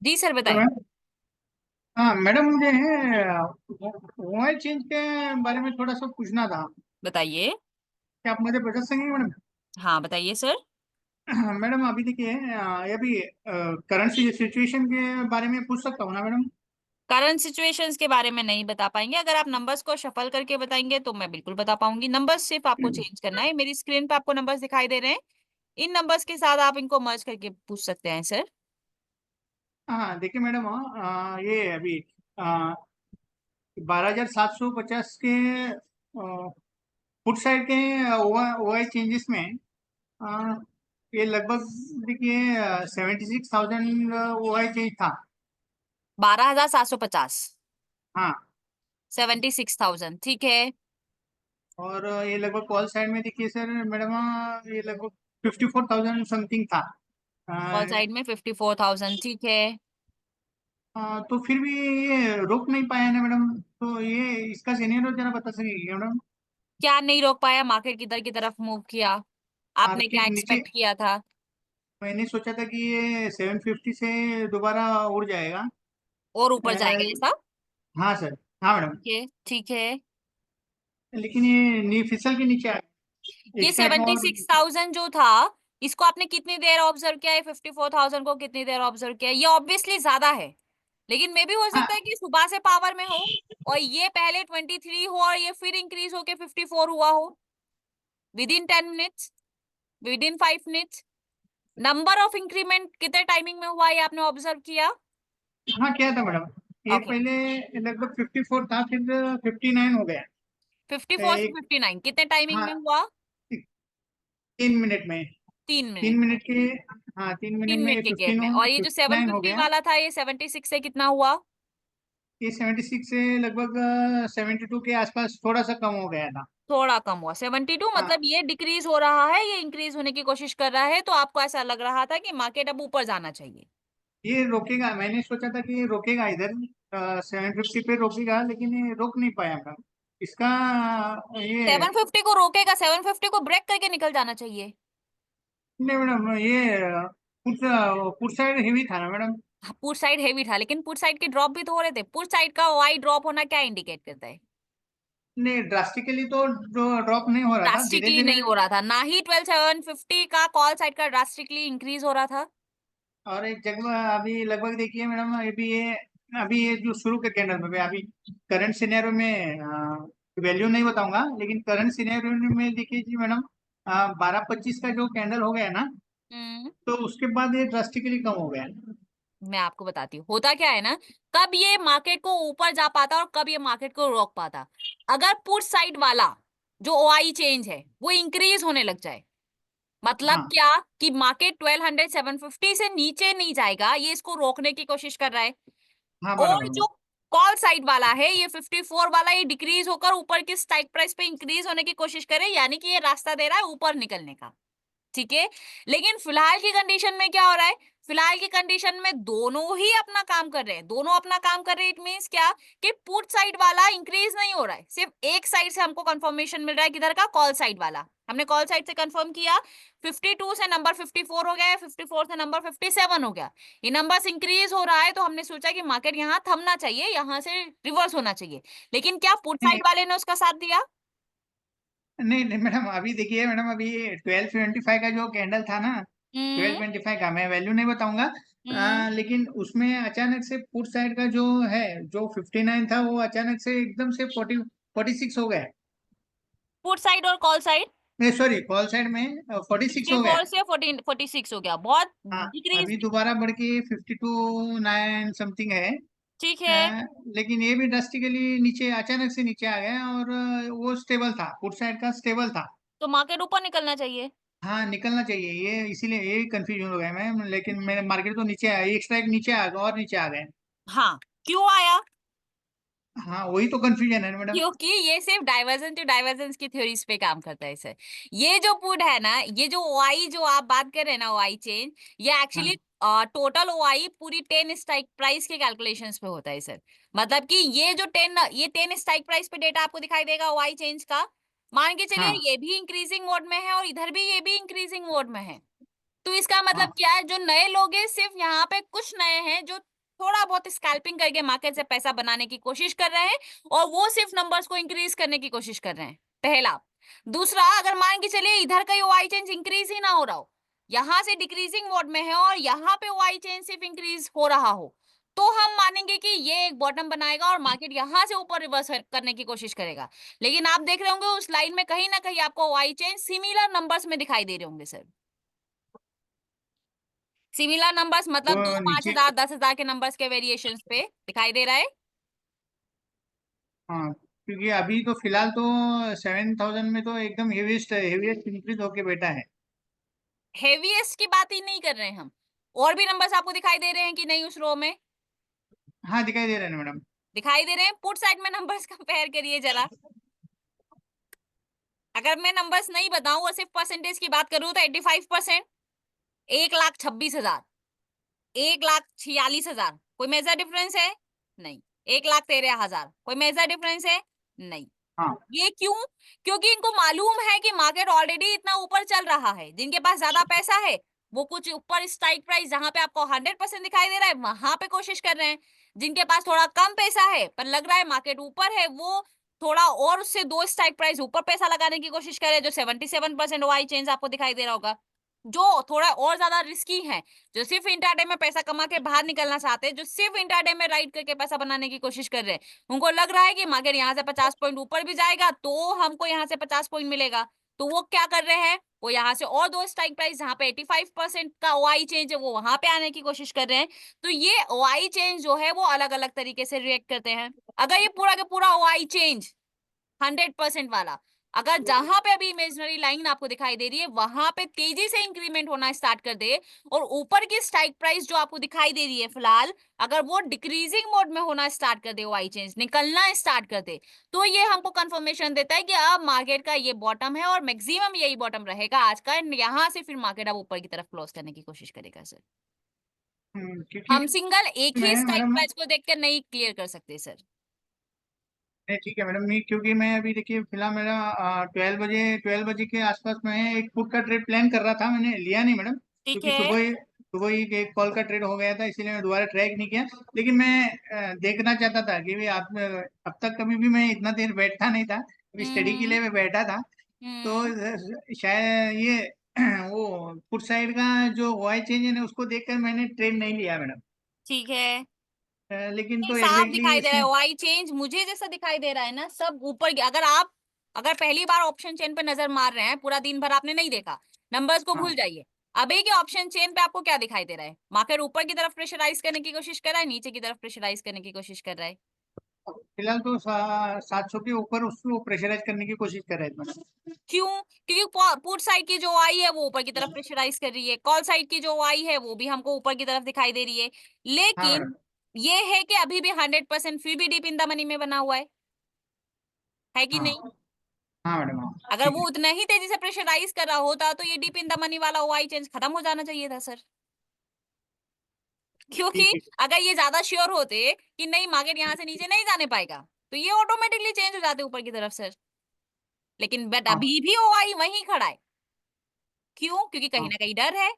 जी सर, तो बताएं। मैम, हाँ मैडम, मुझे मोबाइल चेंज के बारे में थोड़ा सा पूछना था। बताइए। क्या आप मुझे बता सकेंगे मैडम? हाँ, बताइए सर। मैडम अभी देखिए, ये भी करंट सिचुएशन के बारे में पूछ सकता हूँ ना मैडम? करंट सिचुएशंस के बारे में नहीं बता पाएंगे। अगर आप नंबर्स को शफल करके बताएंगे तो मैं बिल्कुल बता पाऊंगी। नंबर्स सिर्फ आपको चेंज करना है। मेरी स्क्रीन पे आपको नंबर्स दिखाई दे रहे हैं, इन नंबर्स के साथ आप इनको मर्ज करके पूछ सकते हैं सर। हाँ देखिए मैडम, ये अभी 12,750 के फुट साइड के ओ आई चेंजेस में, अ, ये लगभग देखिए 76,000 ओ आई चेंज था। 12,750। हाँ, 76,000, ठीक है। और ये लगभग कॉल साइड में देखिए सर मैडम, ये लगभग 54,000 समथिंग था। और अ, साइड में 54,000, ठीक है। तो फिर भी ये रोक नहीं पाया ना मैडम, तो ये इसका सीनियर जरा बता सकेंगे मैडम? क्या नहीं रोक पाया? मार्केट किधर की तरफ मूव किया? आपने क्या मार्केट नीचे। एक्सपेक्ट किया था? मैंने सोचा था कि ये 750 से दोबारा उड़ जाएगा। और ऊपर जाएगा अ, ऐसा? हाँ सर। हाँ मैडम। ठीक है, ठीक है। लेकिन ये नी फिसल के नीचे आ गया। ये एक साइड में सेवेंटी और। सिक्स थाउजेंड जो था, इसको आपने कितनी देर ऑब्जर्व किया है? 54,000 को कितनी देर ऑब्जर्व किया है? ये ऑब्वियसली ज्यादा है, लेकिन मे भी हो सकता है हाँ, कि सुबह से पावर में हो और ये पहले 23 हो और ये फिर इंक्रीज होके 54 हुआ हो with in 10 minutes, with in 5 minutes. Number of increment कितने टाइमिंग में हुआ ये आपने ऑब्जर्व किया? हाँ किया था मैडम। ये ओके। पहले लगभग 54 था, फिर 59 हो गया। 54 से एक। 59 कितने टाइमिंग हाँ, में हुआ? 3 मिनट में। 3 मिनट तीन में। मिनट के हाँ, 3 मिनट तीन में मिनट के गैप 15 में। और ये जो 59 हो 750 गया। वाला था, ये 76 से कितना हुआ? ये 76 से लगभग 72 के आसपास थोड़ा सा कम हो गया था। थोड़ा कम हुआ। 72 मतलब हाँ, ये डिक्रीज हो रहा है, ये इंक्रीज होने की कोशिश कर रहा है, तो आपको ऐसा लग रहा था कि मार्केट अब ऊपर जाना चाहिए। ये रोकेगा, मैंने सोचा था कि ये रोकेगा इधर 750 पे रोकेगा, लेकिन ये रोक नहीं पाया था इसका। ये 750 को रोकेगा? 750 को ब्रेक करके निकल जाना चाहिए। नहीं मैडम, ये पुट पुट साइड हेवी था ना मैडम। पुट साइड हेवी था, लेकिन पुट साइड के ड्रॉप भी तो हो रहे थे। पुट साइड का वाई ड्रॉप होना क्या इंडिकेट करता है? नहीं, ड्रास्टिकली तो ड्रॉप नहीं हो रहा था, धीरे ड्रास्टिकली धीरे। नहीं हो रहा था, ना ही 12,750 का कॉल साइड का ड्रास्टिकली इंक्रीज हो रहा था। और एक जगह अभी लगभग देखिए मैडम, अभी ये जो शुरू के कैंडल में अभी करंट सिनेरियो में वैल्यू नहीं बताऊंगा, लेकिन करंट सिनेरियो में देखिए जी मैडम, 12:25 का जो कैंडल हो गया ना, हम्म। तो उसके बाद ये ड्रास्टिकली कम हो गया। मैं आपको बताती हूँ होता क्या है ना, कब ये मार्केट को ऊपर जा पाता और कब ये मार्केट को रोक पाता। अगर पुट साइड वाला जो ओआई चेंज है वो इंक्रीज होने लग जाए, मतलब हाँ क्या कि मार्केट 1200 750 से नीचे नहीं जाएगा, ये इसको रोकने की कोशिश कर रहा है। हाँ, और बराबर। जो कॉल साइड वाला है ये 54 वाला, ये डिक्रीज होकर ऊपर की स्ट्राइक प्राइस पे इंक्रीज होने की कोशिश करे, यानी कि ये रास्ता दे रहा है ऊपर निकलने का। ठीक है, लेकिन फिलहाल की कंडीशन में क्या हो रहा है, फिलहाल की कंडीशन में दोनों ही अपना काम कर रहे हैं, दोनों अपना काम कर रहे हैं। इट मींस क्या कि पुट साइड वाला इंक्रीज नहीं हो रहा है, सिर्फ एक साइड से हमको कंफर्मेशन मिल रहा है, किधर का, कॉल साइड वाला। हमने कॉल साइड से कंफर्म किया, 52 से नंबर 54 हो गया है, 54 से नंबर 57 हो गया, ये नंबर्स इंक्रीज हो रहा है, तो हमने सोचा कि मार्केट यहाँ थमना चाहिए, यहाँ से रिवर्स होना चाहिए। लेकिन क्या पुट नहीं साइड वाले ने उसका साथ दिया? नहीं नहीं मैडम, अभी देखिए मैडम, अभी 1225 का जो कैंडल था ना, ट्वेल्व हम्म। ट्वेंटी फाइव का मैं वैल्यू नहीं बताऊंगा। हम्म। लेकिन उसमें अचानक से पुट साइड का जो है, जो 59 था, वो अचानक से एकदम से 46 हो गया। पुट साइड और कॉल साइड नहीं सॉरी, कॉल साइड में 46 हो गया। 54 से 46 हो गया, बहुत हाँ, डिक्रीज। अभी दोबारा बढ़ के 52 9 समथिंग है। ठीक है, लेकिन ये भी ड्रास्टिकली नीचे, अचानक से नीचे आ गया, और वो स्टेबल था, पुट साइड का स्टेबल था। तो मार्केट ऊपर निकलना चाहिए। हाँ, निकलना चाहिए, ये इसीलिए ये कंफ्यूजन हो गया मैम, लेकिन मेरे मार्केट तो नीचे आया, एक स्ट्राइक नीचे आ गया और नीचे आ गए। हाँ, क्यों आया? हाँ, वही तो कंफ्यूजन है मैडम। क्योंकि ये सिर्फ डाइवर्जेंस टू डाइवर्जेंस की थ्योरीज पे काम करता है सर। ये जो पुट है ना, ये जो ओआई जो आप बात कर रहे हैं ना, ओआई चेंज, ये एक्चुअली हाँ टोटल ओआई पूरी 10 स्ट्राइक प्राइस के कैलकुलेशंस पे होता है सर। मतलब कि ये 10 स्ट्राइक प्राइस पे डेटा आपको दिखाई देगा ओआई चेंज का। मान के चलिए हाँ ये भी इंक्रीजिंग मोड में है और इधर भी ये भी इंक्रीजिंग मोड में है। तो इसका मतलब हाँ क्या है, जो नए लोग हैं, सिर्फ यहाँ पे कुछ नए हैं जो थोड़ा बहुत स्कैल्पिंग करके मार्केट से पैसा बनाने की कोशिश कर रहे हैं, और वो सिर्फ नंबर्स को इंक्रीज करने की कोशिश कर रहे हैं, पहला। दूसरा, अगर मान के चलिए इधर का वाई चेंज इंक्रीज ही ना हो रहा हो, यहाँ से डिक्रीजिंग मोड में है और यहाँ पे वाई चेंज सिर्फ इंक्रीज हो रहा हो, तो हम मानेंगे कि ये एक बॉटम बनाएगा और मार्केट यहाँ से ऊपर रिवर्स करने की कोशिश करेगा। लेकिन आप देख रहे होंगे उस लाइन में कहीं ना कहीं आपको वाई चेंज सिमिलर नंबर्स में दिखाई दे रहे होंगे सर। सिमिलर नंबर्स तो मतलब दो, पांच नीचे। हजार 10,000 के नंबर्स के वेरिएशंस पे दिखाई दे रहा है। हाँ, क्योंकि अभी तो फिलहाल तो 7000 में तो एकदम हेवीएस्ट हेवीएस्ट इंक्रीज होके बैठा है। हेवीएस्ट की बात ही नहीं कर रहे हैं हम, और भी नंबर्स आपको दिखाई दे रहे हैं कि नहीं उस रो में? हाँ, दिखाई दे रहा है मैडम। दिखाई दे रहे हैं, पुट साइड में नंबर्स कंपेयर करिए जरा। अगर मैं नंबर्स नहीं बताऊं और सिर्फ परसेंटेज की बात करूं तो 85%, 1,26,000, 1,46,000, कोई मेजर डिफरेंस है? नहीं। 1,13,000, कोई मेजर डिफरेंस है? नहीं। हाँ ये क्यों? क्योंकि इनको मालूम है कि मार्केट ऑलरेडी इतना ऊपर चल रहा है, जिनके पास ज्यादा पैसा है वो कुछ ऊपर स्ट्राइक प्राइस जहां पे आपको 100% दिखाई दे रहा है वहां पे कोशिश कर रहे हैं। जिनके पास थोड़ा कम पैसा है पर लग रहा है मार्केट ऊपर है, वो थोड़ा और उससे दो स्ट्राइक प्राइस ऊपर पैसा लगाने की कोशिश कर रहे हैं, जो 77% वाई चेंज आपको दिखाई दे रहा होगा। जो थोड़ा और ज्यादा रिस्की है, जो सिर्फ इंट्राडे में पैसा कमा के बाहर निकलना चाहते हैं, जो सिर्फ इंट्राडे में राइड करके पैसा बनाने की कोशिश कर रहे हैं, उनको लग रहा है कि मार्केट यहाँ से 50 पॉइंट ऊपर भी जाएगा तो हमको यहाँ से 50 पॉइंट मिलेगा। तो वो क्या कर रहे हैं, वो यहाँ से और दो स्ट्राइक प्राइस जहाँ पे 85% का ओआई चेंज है वो वहां पे आने की कोशिश कर रहे हैं। तो ये ओआई चेंज जो है वो अलग अलग तरीके से रिएक्ट करते हैं। अगर ये पूरा का पूरा ओआई चेंज 100% वाला, अगर जहां पे अभी इमेजिनरी लाइन आपको दिखाई दे रही है वहां पे तेजी से इंक्रीमेंट होना स्टार्ट कर दे, और ऊपर की स्ट्राइक प्राइस जो आपको दिखाई दे रही है फिलहाल, अगर वो डिक्रीजिंग मोड में होना स्टार्ट कर दे, वाई चेंज निकलना स्टार्ट कर दे, तो ये हमको कंफर्मेशन देता है कि अब मार्केट का ये बॉटम है और मैक्सिमम यही बॉटम रहेगा आज का, यहाँ से फिर मार्केट अब ऊपर की तरफ क्लोज करने की कोशिश करेगा सर। क्योंकि हम सिंगल एक मैं ही स्ट्राइक मैडम, प्राइस को देखकर नहीं क्लियर कर सकते सर। नहीं ठीक है मैडम, नहीं क्योंकि मैं अभी देखिए फिलहाल मेरा 12 बजे के आसपास मैं एक पुट का ट्रेड प्लान कर रहा था, मैंने लिया नहीं मैडम, ठीक क्योंकि है। सुबह सुबह ही एक कॉल का ट्रेड हो गया था, इसीलिए मैं दोबारा ट्रैक नहीं किया। लेकिन मैं देखना चाहता था कि भाई आप, अब तक कभी भी मैं इतना देर बैठता नहीं था, अभी स्टडी के हम्म। लिए मैं बैठा था। तो हम्म। शायद ये वो पुट साइड का जो वाई चेंज है ना, उसको देखकर मैंने ट्रेड नहीं लिया मैडम। ठीक है, लेकिन नहीं तो साफ एग्जैक्टली दिखाई दे रहा इसने। है वाई चेंज, मुझे जैसा दिखाई दे रहा है ना सब ऊपर अगर आप अगर पहली बार ऑप्शन चेन पे नजर मार रहे हैं, पूरा दिन भर आपने नहीं देखा, नंबर्स को भूल हाँ जाइए। अभी के ऑप्शन चेन पे आपको क्या दिखाई दे रहा है, मार्केट ऊपर की तरफ प्रेशराइज करने की कोशिश कर रहा है, नीचे की तरफ प्रेशराइज करने की कोशिश कर रहा है? फिलहाल तो 700 के ऊपर उसको प्रेशराइज करने की कोशिश कर रहे थे मैडम। क्यों? क्योंकि पुट साइड की जो आई है वो ऊपर की तरफ प्रेशराइज कर रही है, कॉल साइड की जो आई है वो भी हमको ऊपर की तरफ दिखाई दे रही है। हाँ मैडम। लेकिन ये है कि अभी भी 100% फिर भी डीप इन द मनी में बना हुआ है कि हाँ नहीं? हाँ मैडम, हाँ अगर ठीक वो है। उतना ही तेजी से प्रेशराइज कर रहा होता तो ये डीप इन द मनी वाला ओआई चेंज खत्म हो जाना चाहिए था सर। क्योंकि ठीक है। अगर ये ज्यादा श्योर होते कि नहीं मार्केट यहाँ से नीचे नहीं जाने पाएगा तो ये ऑटोमेटिकली चेंज हो जाते ऊपर की तरफ सर। लेकिन बट हाँ अभी भी ओआई वहीं खड़ा है। क्यों? क्योंकि कहीं हाँ। ना कहीं डर है,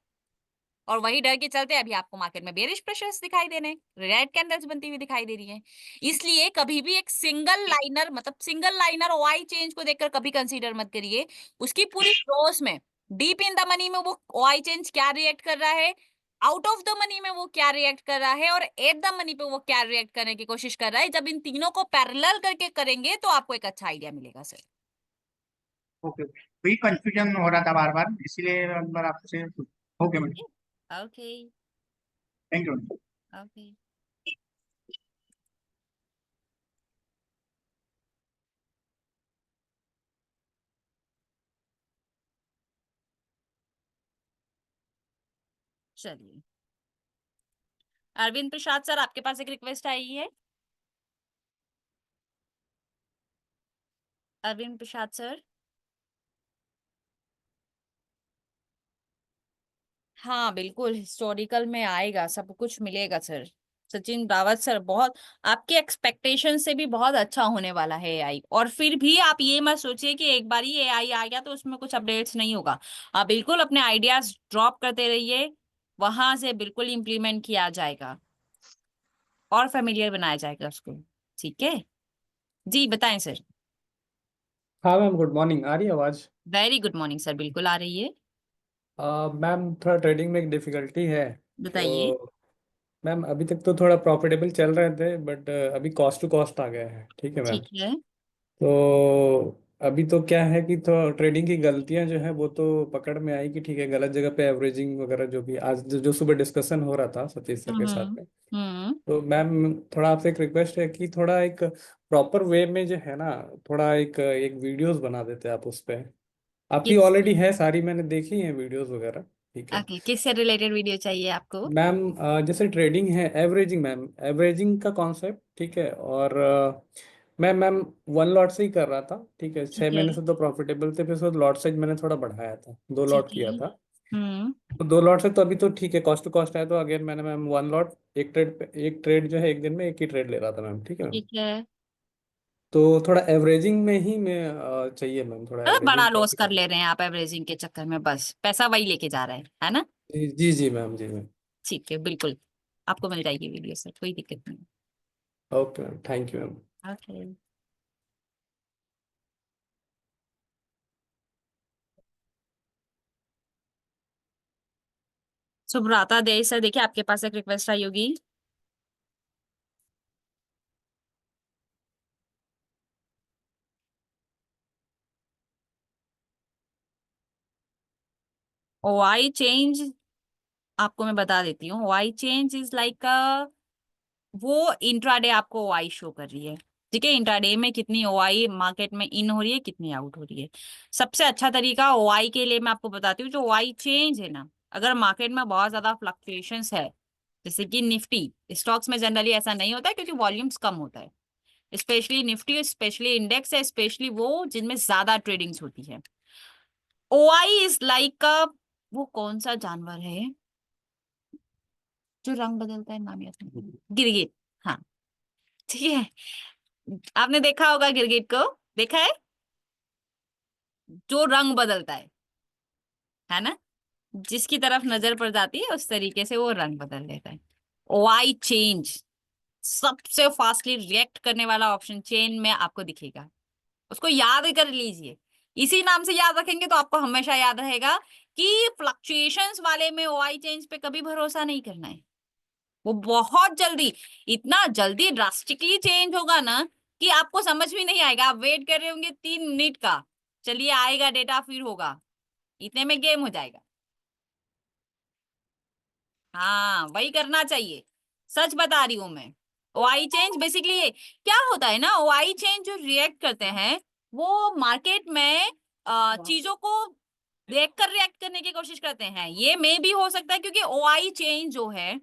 और वही डर के चलते अभी आपको मार्केट में बेरिश प्रेशर्स दिखाई दे रहे हैं, रेड कैंडल्स बनती हुई दिखाई दे रही है। इसलिए कभी भी एक सिंगल लाइनर मतलब सिंगल लाइनर ओआई चेंज को देखकर कभी कंसीडर मत करिए। उसकी पूरी क्लोज में डीप इन द मनी में वो ओआई चेंज क्या रिएक्ट कर रहा है, आउट ऑफ द मनी में वो क्या रिएक्ट कर रहा है, और एट द मनी पे वो क्या रिएक्ट करने की कोशिश कर रहा है। जब इन तीनों को पैरेलल करके करेंगे तो आपको एक अच्छा आइडिया मिलेगा सर। ओके ओके, वही कंफ्यूजन हो रहा था बार बार, इसीलिए एक बार आपसे। Okay madam. Okay. Thank you. Okay. चलिए, अरविंद प्रसाद सर आपके पास एक रिक्वेस्ट आई है। अरविंद प्रसाद सर। हाँ बिल्कुल, हिस्टोरिकल में आएगा, सब कुछ मिलेगा सर। सचिन रावत सर, बहुत आपके एक्सपेक्टेशन से भी बहुत अच्छा होने वाला है एआई। और फिर भी आप ये मत सोचिए कि एक बार ही एआई आ गया तो उसमें कुछ अपडेट्स नहीं होगा। आप बिल्कुल अपने आइडियाज ड्रॉप करते रहिए, वहां से बिल्कुल इम्प्लीमेंट किया जाएगा और फेमिलियर बनाया जाएगा उसको। ठीक है, जी बताएं सर। हाँ मैम, गुड मॉर्निंग। आ रही है आवाज़? वेरी गुड मॉर्निंग सर, बिल्कुल आ रही है। मैम, थोड़ा ट्रेडिंग में एक डिफ़िकल्टी है। बताइए। तो मैम, अभी तक तो थोड़ा प्रॉफिटेबल चल रहे थे, बट अभी कॉस्ट टू कॉस्ट आ गया है। ठीक है मैम। ठीक है। तो अभी तो क्या है कि तो ट्रेडिंग की गलतियां जो है वो तो पकड़ में आई कि ठीक है, गलत जगह पे एवरेजिंग वगैरह जो भी आज जो सुबह डिस्कशन हो रहा था सतीश सर के साथ हम्म। में। हम्म। तो मैम, थोड़ा आपसे एक रिक्वेस्ट है कि थोड़ा एक प्रॉपर वे में जो है ना, थोड़ा एक एक वीडियोस बना देते आप उस पे। आपकी किस ऑलरेडी है सारी, मैंने देखी है वीडियोस वगैरह। ठीक है ओके, किससे रिलेटेड वीडियो चाहिए आपको? मैम। जैसे ट्रेडिंग है, एवरेजिंग मैम, एवरेजिंग का कॉन्सेप्ट ठीक है। और मैं मैम वन लॉट से ही कर रहा था। ठीक है, ठीक 6 महीने है। से तो प्रॉफिटेबल थे, फिर उसके बाद लॉट साइज मैंने थोड़ा बढ़ाया था, 2 लॉट ठीक किया है। था। हम्म। तो 2 लॉट से तो अभी तो ठीक है, कॉस्ट टू कॉस्ट है। तो अगेन मैंने मैम वन लॉट, एक ट्रेड जो है एक दिन में एक ही ट्रेड ले रहा था मैम। ठीक है मैम। ठीक है। तो थोड़ा एवरेजिंग में ही मैं चाहिए मैम, थोड़ा मतलब बड़ा एवरेजिंग लॉस कर प्रॉफिट। ले रहे हैं आप एवरेजिंग के चक्कर में, बस पैसा वही लेके जा रहे हैं, है ना? जी जी जी मैम, जी मैम। ठीक है, बिल्कुल आपको मिल जाएगी वीडियो सर, कोई दिक्कत नहीं। Okay ma'am, thank you ma'am. Okay. Subrata they sir, देखिए आपके पास एक रिक्वेस्ट आई होगी। ओआई चेंज, आपको मैं बता देती हूँ, ओआई चेंज इज लाइक वो इंट्राडे आपको ओआई शो कर रही है। ठीक है, इंट्राडे में कितनी ओआई मार्केट में इन हो रही है, कितनी आउट हो रही है। सबसे अच्छा तरीका ओआई के लिए मैं आपको बताती हूँ, जो ओआई चेंज है ना, अगर मार्केट में बहुत ज्यादा फ्लक्चुएशंस है, जैसे कि निफ्टी स्टॉक्स में जनरली ऐसा नहीं होता है क्योंकि वॉल्यूम्स कम होता है, स्पेशली निफ्टी, स्पेशली इंडेक्स है, स्पेशली वो जिनमें ज्यादा ट्रेडिंग्स होती है। ओआई इज लाइक वो कौन सा जानवर है जो रंग बदलता है, नाम याद नहीं, गिरगिट। हाँ, ठीक है, आपने देखा होगा गिरगिट को, देखा है, जो रंग बदलता है ना, जिसकी तरफ नजर पड़ जाती है उस तरीके से वो रंग बदल देता है। वाई चेंज सबसे फास्टली रिएक्ट करने वाला ऑप्शन चेन में आपको दिखेगा, उसको याद कर लीजिए। इसी नाम से याद रखेंगे तो आपको हमेशा याद रहेगा कि फ्लक्चुएशंस वाले में ओआई चेंज पे कभी भरोसा नहीं करना है। वो बहुत जल्दी, इतना जल्दी ड्रास्टिकली चेंज होगा ना कि आपको समझ भी नहीं आएगा। आप वेट कर रहे होंगे 3 मिनट का, चलिए आएगा डेटा फिर होगा, इतने में गेम हो जाएगा। हाँ वही करना चाहिए, सच बता रही हूं मैं। ओआई चेंज बेसिकली क्या होता है ना, ओआई चेंज जो रिएक्ट करते हैं वो मार्केट में चीजों को देखकर रिएक्ट करने की कोशिश करते हैं। ये मे भी हो सकता है क्योंकि ओआई चेंज जो है,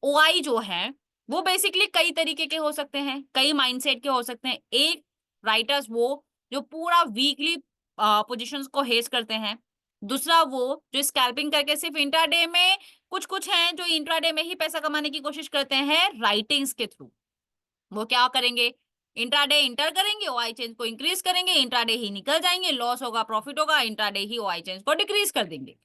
ओआई जो है वो बेसिकली कई तरीके के हो सकते हैं, कई माइंडसेट के हो सकते हैं। एक राइटर्स वो जो पूरा वीकली पोजीशंस को हेज करते हैं, दूसरा वो जो स्कैल्पिंग करके सिर्फ इंट्राडे में, कुछ कुछ हैं जो इंट्राडे में ही पैसा कमाने की कोशिश करते हैं राइटिंग्स के थ्रू। वो क्या करेंगे, इंट्राडे इंटर करेंगे, ओआई चेंज को इंक्रीज करेंगे, इंट्राडे ही निकल जाएंगे, लॉस होगा प्रॉफिट होगा, इंट्राडे ही ओआई चेंज को डिक्रीज कर देंगे।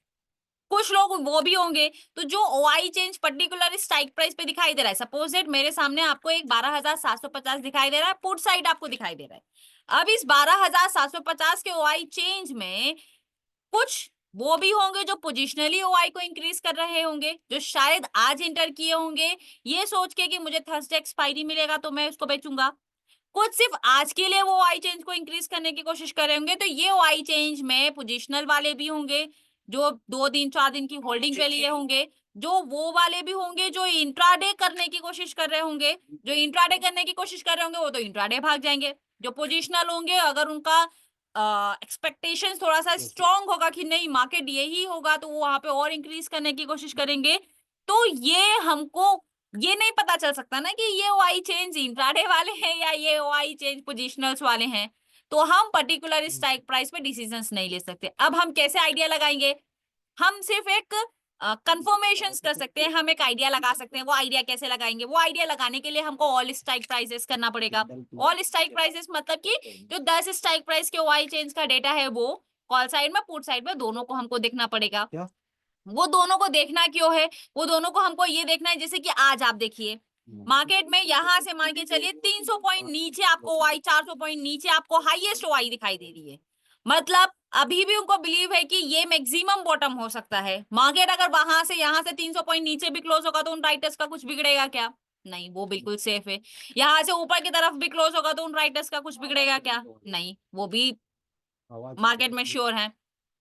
कुछ लोग वो भी होंगे तो जो OI change particular strike price पे दिखाई दे रहा है, सपोज दैट मेरे सामने आपको एक 12,750 दिखाई दे रहा है, पुट साइड आपको दिखाई दे रहा है। अब इस 12,750 के ओआई चेंज में कुछ वो भी होंगे जो पोजिशनली ओआई को इंक्रीज कर रहे होंगे, जो शायद आज इंटर किए होंगे ये सोच के कि मुझे थर्सडे एक्सपायरी मिलेगा तो मैं उसको बेचूंगा। कुछ सिर्फ आज के लिए वो ओआई चेंज को इंक्रीज करने की कोशिश कर रहे होंगे, तो ये ओआई चेंज में पोजिशनल वाले भी होंगे जो 2 दिन 4 दिन की होल्डिंग पे लिए होंगे, जो वो वाले भी होंगे जो इंट्राडे करने की कोशिश कर रहे होंगे। जो इंट्राडे करने की कोशिश कर रहे होंगे वो तो इंट्राडे भाग जाएंगे। जो पोजिशनल होंगे अगर उनका एक्सपेक्टेशन थोड़ा सा स्ट्रांग होगा कि नहीं मार्केट यही होगा तो वो वहां पे और इंक्रीज करने की कोशिश करेंगे। तो ये हमको ये नहीं पता चल सकता ना कि ये ओआई चेंज इंट्राडे वाले हैं या ये ओआई चेंज पोजिशनल्स वाले हैं। तो हम पर्टिकुलर स्ट्राइक प्राइस पे डिसीजंस नहीं ले सकते। अब हम कैसे आइडिया लगाएंगे, हम सिर्फ एक कंफर्मेशंस कर सकते हैं, हम एक आइडिया लगा सकते हैं। वो आइडिया कैसे लगाएंगे, वो आइडिया लगाने के लिए हमको ऑल स्ट्राइक प्राइसेस करना पड़ेगा। ऑल स्ट्राइक प्राइसेस मतलब कि जो 10 स्ट्राइक प्राइस के ओआई चेंज का डेटा है वो कॉल साइड में पुट साइड में दोनों को हमको देखना पड़ेगा। वो दोनों को देखना क्यों है, वो दोनों को हमको ये देखना है जैसे कि आज आप देखिए मार्केट में यहां से मान के चलिए 300 पॉइंट नीचे आपको ओआई, 400 पॉइंट नीचे आपको हाईएस्ट ओआई दिखाई दे रही है। मतलब अभी भी उनको बिलीव है कि ये मैक्सिमम बॉटम हो सकता है। मार्केट अगर वहां से यहां से 300 पॉइंट नीचे भी क्लोज होगा तो उन राइटर्स का कुछ बिगड़ेगा क्या? नहीं, वो बिल्कुल सेफ है। यहाँ से ऊपर की तरफ भी क्लोज होगा तो उन राइटर्स का कुछ बिगड़ेगा क्या? नहीं, वो भी मार्केट में श्योर है,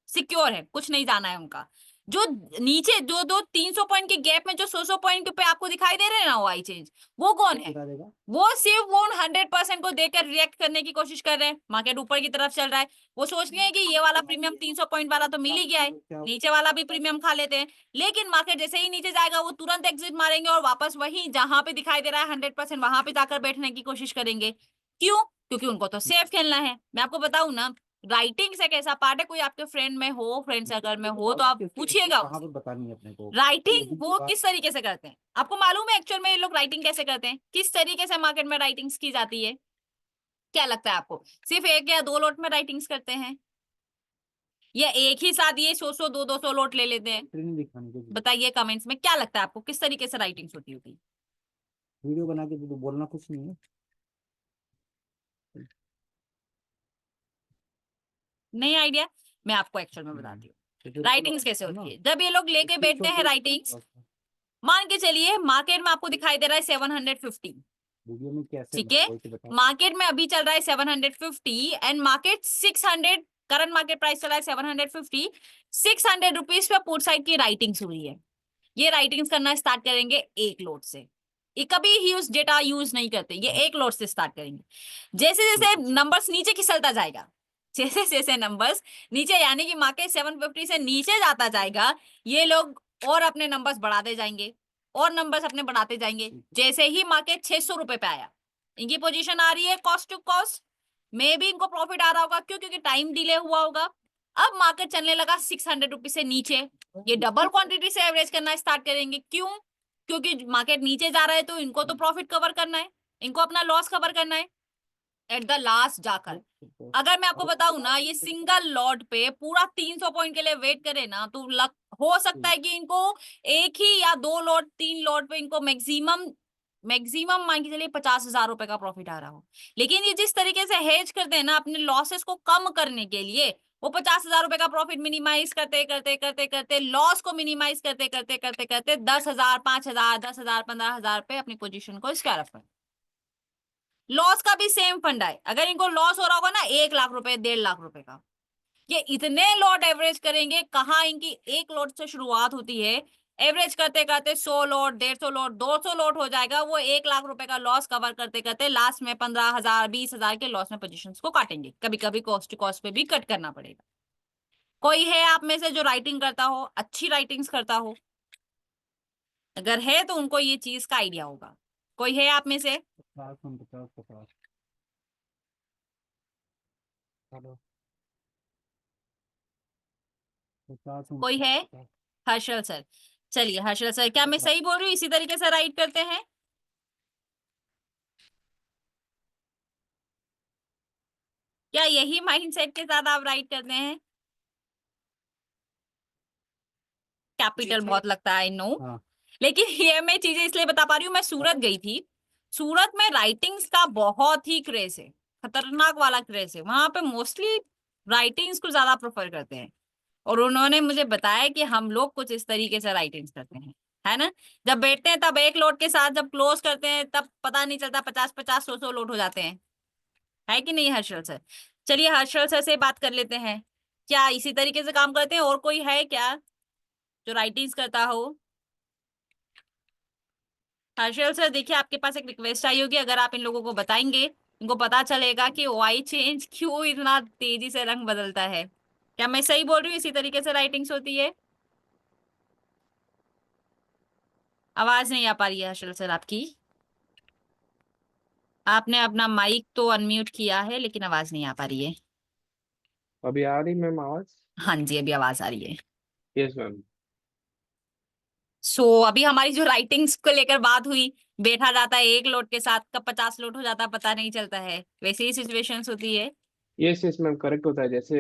सिक्योर है, कुछ नहीं जाना है उनका। जो नीचे जो 300 पॉइंट के गैप में जो 100 पॉइंट पे आपको दिखाई दे रहे हैं ना ओआई चेंज, वो कौन है? वो सिर्फ वो 100% को देकर रिएक्ट करने की कोशिश कर रहे हैं। मार्केट ऊपर की तरफ चल रहा है, वो सोच रहे हैं कि ये वाला प्रीमियम 300 पॉइंट वाला तो मिल ही गया है, नीचे वाला भी प्रीमियम खा लेते हैं। लेकिन मार्केट जैसे ही नीचे जाएगा वो तुरंत एग्जिट मारेंगे और वापस वही जहां पे दिखाई दे रहा है 100% वहां पे जाकर बैठने की कोशिश करेंगे। क्यों? क्योंकि उनको तो सेफ खेलना है। मैं आपको बताऊं ना, राइटिंग्स एक ऐसा पार्ट है, कोई आपके फ्रेंड में हो, फ्रेंड सर्कल में हो तो आप पूछिएगा राइटिंग वो किस तरीके से करते हैं। आपको मालूम है एक्चुअल में ये लोग राइटिंग कैसे करते हैं, किस तरीके से मार्केट में राइटिंग्स की जाती है? क्या लगता है आपको, सिर्फ 1 या 2 लोट में राइटिंग्स करते हैं या एक ही साथ ये 100 200 लोट ले लेते हैं? बताइए कमेंट्स में, क्या लगता है आपको किस तरीके से राइटिंग्स होती होगी? वीडियो बना के तो बोलना कुछ नहीं है। नहीं आइडिया, मैं आपको एक्चुअल में बताती हूँ राइटिंग्स कैसे होती है। जब ये लोग लेके बैठते हैं राइटिंग्स, मान के चलिए मार्केट में आपको दिखाई दे रहा है 750, वीडियो में कैसे ठीक है, मार्केट में अभी चल रहा है 750 and market 600, current market price चल रहा है 750, 600 रुपीज पे पुट साइड की राइटिंग्स हुई है। ये राइटिंग्स करना स्टार्ट करेंगे एक लोट से, ये कभी ह्यूज डेटा यूज नहीं करते, ये एक लोट से स्टार्ट करेंगे। जैसे जैसे नंबर्स नीचे खिसलता जाएगा, जैसे जैसे नंबर्स नीचे यानी कि मार्केट 750 से नीचे जाता जाएगा, ये लोग और अपने नंबर्स बढ़ाते जाएंगे और नंबर्स अपने बढ़ाते जाएंगे। जैसे ही मार्केट 600 रुपए पे आया, इनकी पोजीशन आ रही है कॉस्ट टू कॉस्ट में भी इनको प्रॉफिट आ रहा होगा, क्यों? क्योंकि टाइम डिले हुआ होगा। अब मार्केट चलने लगा 600 रुपीज से नीचे, ये डबल क्वांटिटी से एवरेज करना स्टार्ट करेंगे। क्यों? क्योंकि मार्केट नीचे जा रहा है तो इनको तो प्रॉफिट कवर करना है, इनको अपना लॉस कवर करना है एट द लास्ट जाकर। अगर मैं आपको बताऊं ना, ये सिंगल लॉट पे पूरा 300 पॉइंट के लिए वेट करे ना तो हो सकता है कि इनको एक ही या 2 लॉट 3 लॉट पे इनको मैक्सिमम मान के चलिए 50,000 रुपए का प्रॉफिट आ रहा हो। लेकिन ये जिस तरीके से हेज करते हैं ना अपने लॉसेस को कम करने के लिए, वो 50,000 रुपए का प्रॉफिट मिनिमाइज करते करते करते करते लॉस को मिनिमाइज करते करते करते करते 10,000 5,000 10,000 15,000 पे अपनी पोजीशन को स्क्वायर अप। लॉस का भी सेम फंडा है, अगर इनको लॉस हो रहा होगा ना 1 लाख रुपए 1.5 लाख रुपए का, ये इतने लॉट एवरेज करेंगे। कहाँ इनकी एक लॉट से शुरुआत होती है, एवरेज करते करते 100 लॉट, 150 लॉट, 200 लॉट हो जाएगा, वो 1 लाख रुपए का लॉस कवर करते करते लास्ट में 15,000 20,000 के लॉस में पोजीशंस को काटेंगे। कभी कभी कॉस्ट टू कॉस्ट पे भी कट करना पड़ेगा। कोई है आप में से जो राइटिंग करता हो, अच्छी राइटिंग्स करता हो? अगर है तो उनको ये चीज का आइडिया होगा। कोई है आप में से? 50 50 50। हेलो 50 कोई है? 50। हर्षल सर, चलिए हर्षल सर, क्या मैं सही बोल रही हूँ? इसी तरीके से राइट करते हैं? क्या यही माइंडसेट के साथ आप राइट करते हैं? कैपिटल बहुत लगता है, आई नो, हाँ लेकिन ये मैं चीजें इसलिए बता पा रही हूँ, मैं सूरत गई थी। सूरत में राइटिंग्स का बहुत ही क्रेज है, खतरनाक वाला क्रेज है। वहां पे मोस्टली राइटिंग्स को ज्यादा प्रेफर करते हैं। और उन्होंने मुझे बताया कि हम लोग कुछ इस तरीके से राइटिंग्स करते हैं, है ना? जब बैठते हैं तब एक लोड के साथ, जब क्लोज करते हैं तब पता नहीं चलता 50-50 100-100 लोड हो जाते हैं, है कि नहीं हर्षल सर? चलिए हर्षल सर से बात कर लेते हैं, क्या इसी तरीके से काम करते हैं? और कोई है क्या जो राइटिंग्स करता हो? हर्षल सर देखिए, आपके पास एक रिक्वेस्ट आई होगी, अगर आप इन लोगों को बताएंगे, इनको पता चलेगा कि वाई चेंज क्यों इतना तेजी से रंग बदलता है। क्या मैं सही बोल रही हूँ? इसी तरीके से राइटिंग्स होती है? आवाज नहीं आ पा रही है हर्षल सर आपकी। आपने अपना माइक तो अनम्यूट किया है लेकिन आवाज नहीं आ पा रही है। अभी आ रही मैम आवाज? हाँ जी, अभी आवाज आ रही है। Yes ma'am. अभी हमारी जो राइटिंग्स को लेकर बात हुई, बैठा जाता है एक लोड के साथ, कब 50 लोड हो जाता है पता नहीं चलता है, वैसे ही सिचुएशंस होती है। यस यस मैम, करेक्ट होता है। जैसे